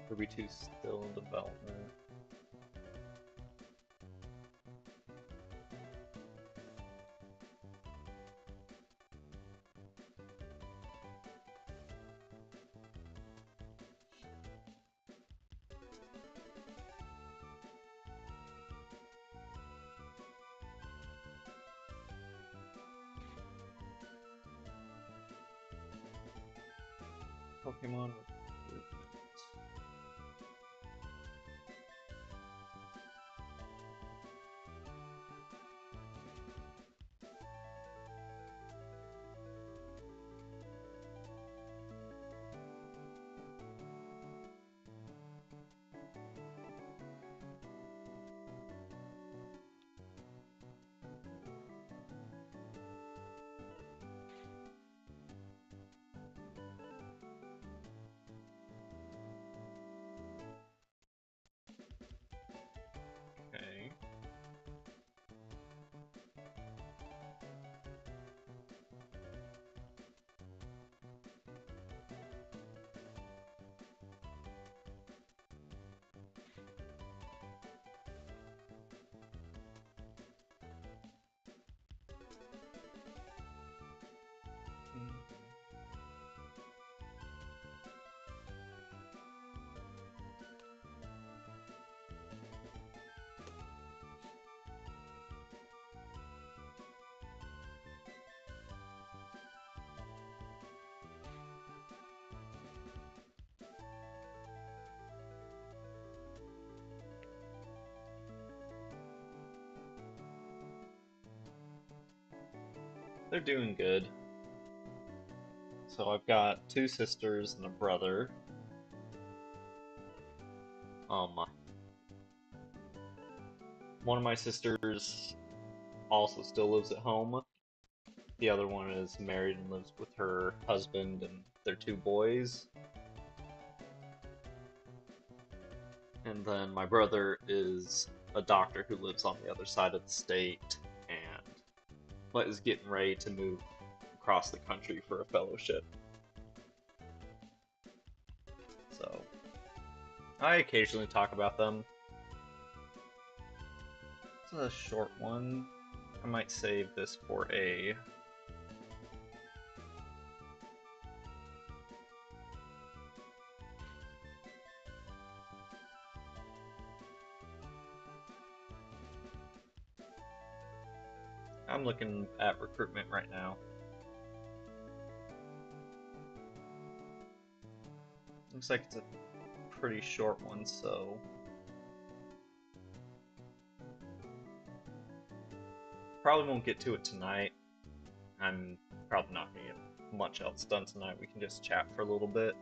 Speaker 1: Ruby 2 still in development. Pokemon recruitment. They're doing good. So I've got two sisters and a brother. One of my sisters also still lives at home. The other one is married and lives with her husband and their two boys. And then my brother is a doctor who lives on the other side of the state and is getting ready to move across the country for a fellowship. So I occasionally talk about them. It's a short one. I might save this for a... I'm looking at recruitment right now. Looks like it's a pretty short one, so... Probably won't get to it tonight. I'm probably not going to get much else done tonight. We can just chat for a little bit.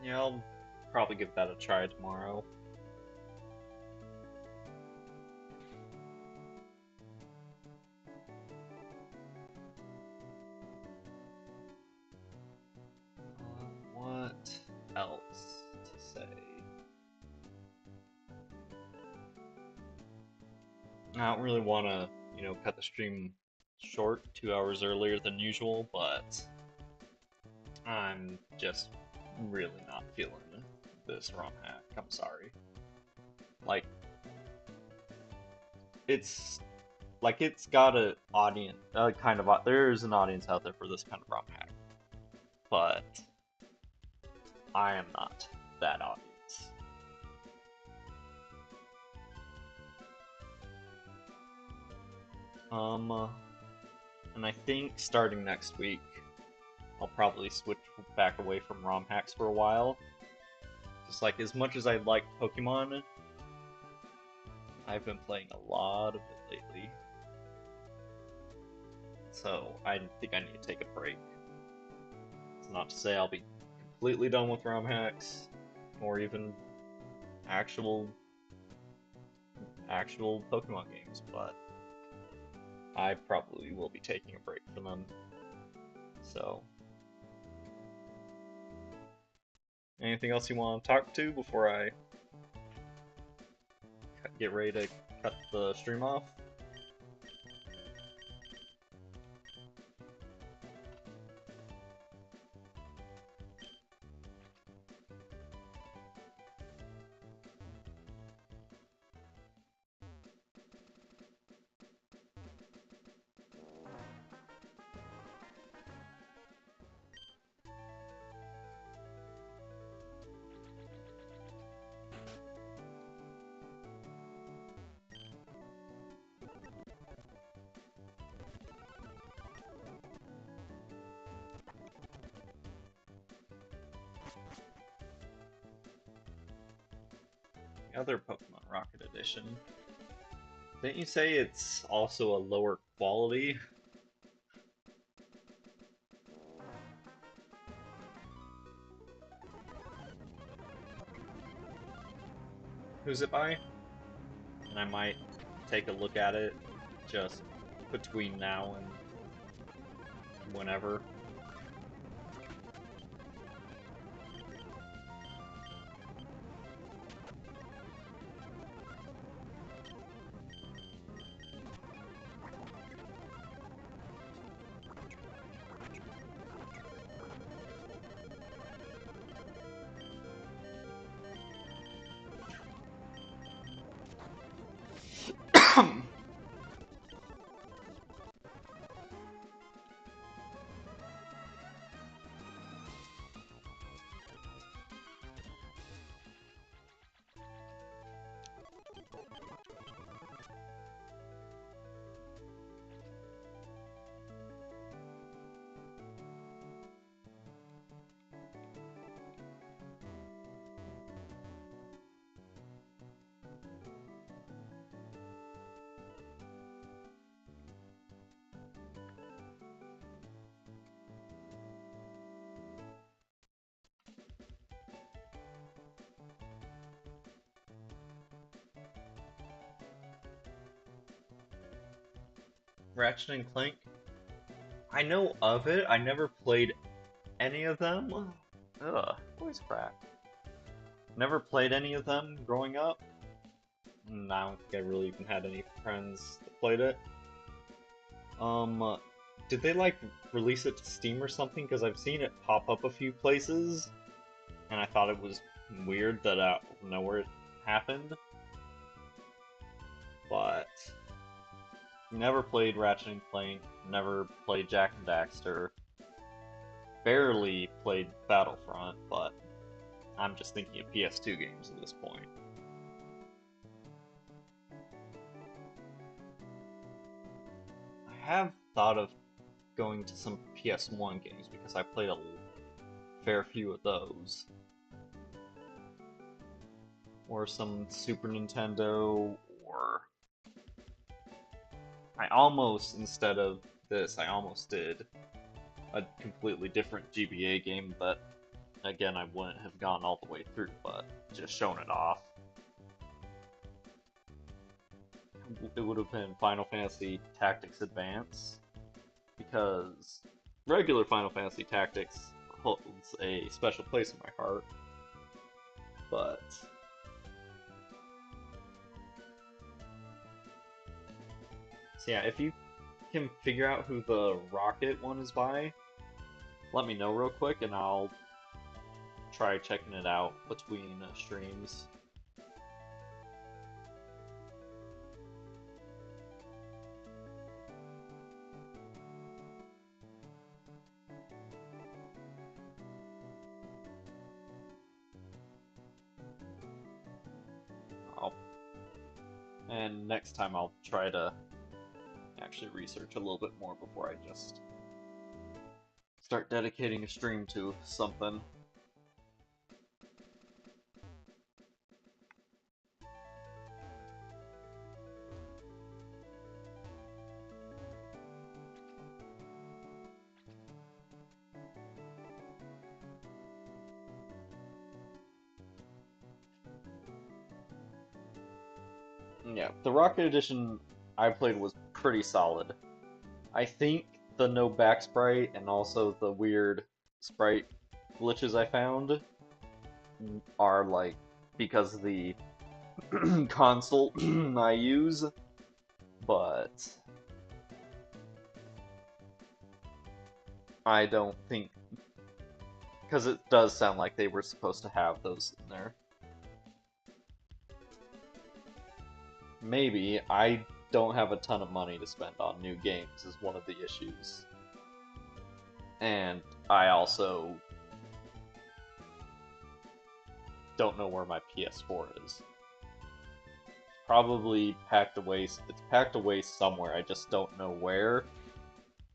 Speaker 1: Yeah, I'll probably give that a try tomorrow. What else to say? I don't really want to, cut the stream short 2 hours earlier than usual, but I'm just really not feeling this ROM hack. I'm sorry. Like, it's got an audience, there's an audience out there for this kind of ROM hack, but I am not that audience. And I think starting next week, I'll probably switch back away from ROM hacks for a while. Just like, as much as I like Pokemon, I've been playing a lot of it lately. So I think I need to take a break. It's not to say I'll be completely done with ROM hacks, or even actual Pokemon games, but I probably will be taking a break from them. So, anything else you want to talk to before I get ready to cut the stream off? Other Pokemon Rocket Edition. Didn't you say it's also a lower quality? Who's it by? And I might take a look at it just between now and whenever. Ratchet and Clank. I know of it. I never played any of them. Ugh, voice crack. Never played any of them growing up. And I don't think I really even had any friends that played it. Did they like release it to Steam or something? Because I've seen it pop up a few places, and I thought it was weird that out of nowhere it happened. But never played Ratchet and Clank, never played Jack and Daxter, barely played Battlefront, but I'm just thinking of PS2 games at this point. I have thought of going to some PS1 games because I played a fair few of those. Or some Super Nintendo, or I almost, instead of this, I almost did a completely different GBA game that, again, I wouldn't have gone all the way through, but just shown it off. It would have been Final Fantasy Tactics Advance, because regular Final Fantasy Tactics holds a special place in my heart, but so yeah, if you can figure out who the Rocket one is by, let me know real quick and I'll try checking it out between streams. And next time I'll try to actually research a little bit more before I just start dedicating a stream to something. Yeah, the Rocket Edition I played was pretty solid. I think the no back sprite and also the weird sprite glitches I found are like because of the console I use, but I don't think, because it does sound like they were supposed to have those in there. Maybe. I don't have a ton of money to spend on new games is one of the issues. And I also don't know where my PS4 is. Probably packed away. It's packed away somewhere. I just don't know where.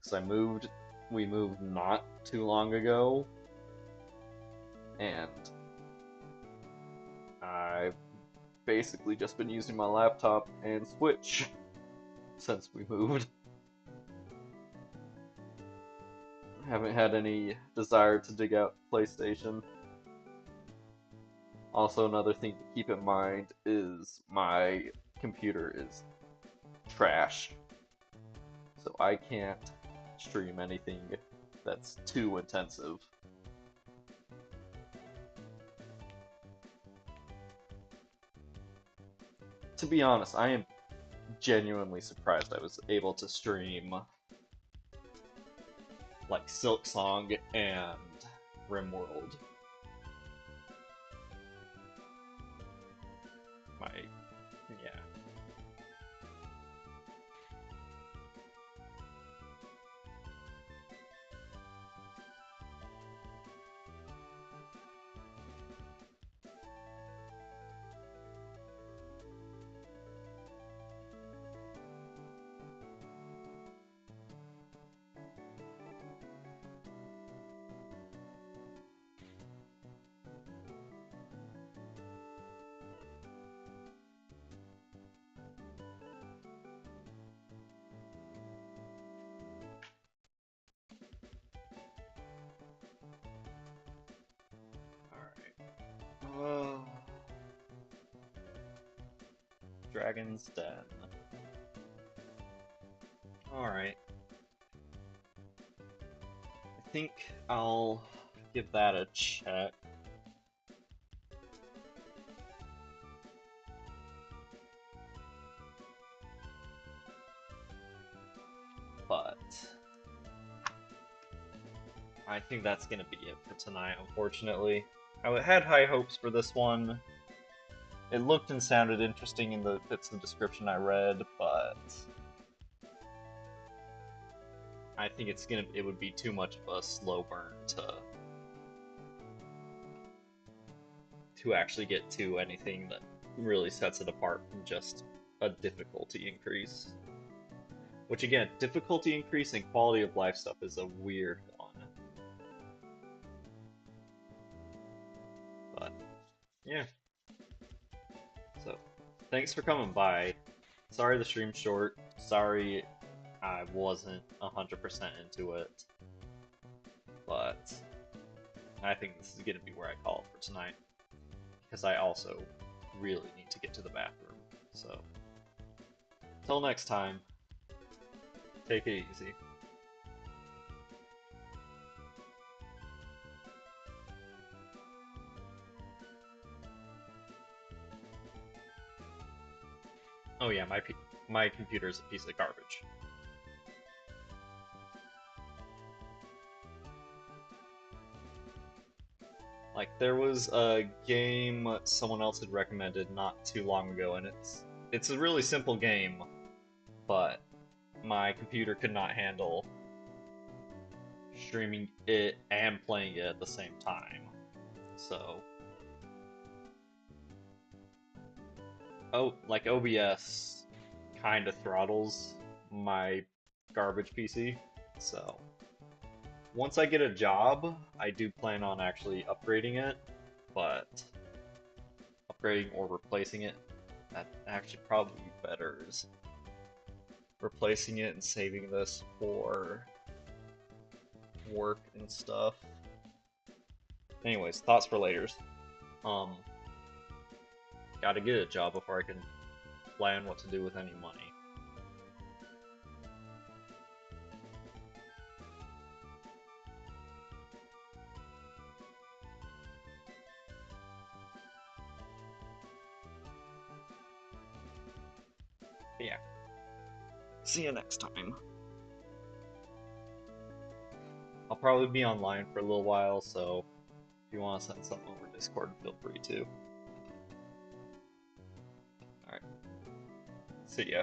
Speaker 1: Because we moved not too long ago. And I've basically just been using my laptop and Switch since we moved. Haven't had any desire to dig out PlayStation. Also, another thing to keep in mind is my computer is trash. So I can't stream anything that's too intensive. To be honest, I am genuinely surprised I was able to stream like Silksong and RimWorld. Yeah. Alright. Dragon's Den. Alright. I think I'll give that a check. But I think that's gonna be it for tonight, unfortunately. I had high hopes for this one. It looked and sounded interesting in the bits of description I read, but I think it would be too much of a slow burn to actually get to anything that really sets it apart from just a difficulty increase. Which again, difficulty increase and quality of life stuff is a weird one. But yeah. So thanks for coming by. Sorry the stream's short. Sorry I wasn't 100% into it. But I think this is going to be where I call it for tonight. Because I also really need to get to the bathroom. So, till next time, take it easy. Oh yeah, my computer is a piece of garbage. Like, there was a game someone else had recommended not too long ago, and it's a really simple game, but my computer could not handle streaming it and playing it at the same time. So, like OBS kind of throttles my garbage PC, so once I get a job, I do plan on actually upgrading it, but upgrading or replacing it, that actually probably be better is replacing it and saving this for work and stuff. Anyways, thoughts for laters. Gotta get a job before I can plan what to do with any money. But yeah. See you next time. I'll probably be online for a little while, so if you want to send something over Discord, feel free to. Alright. See ya.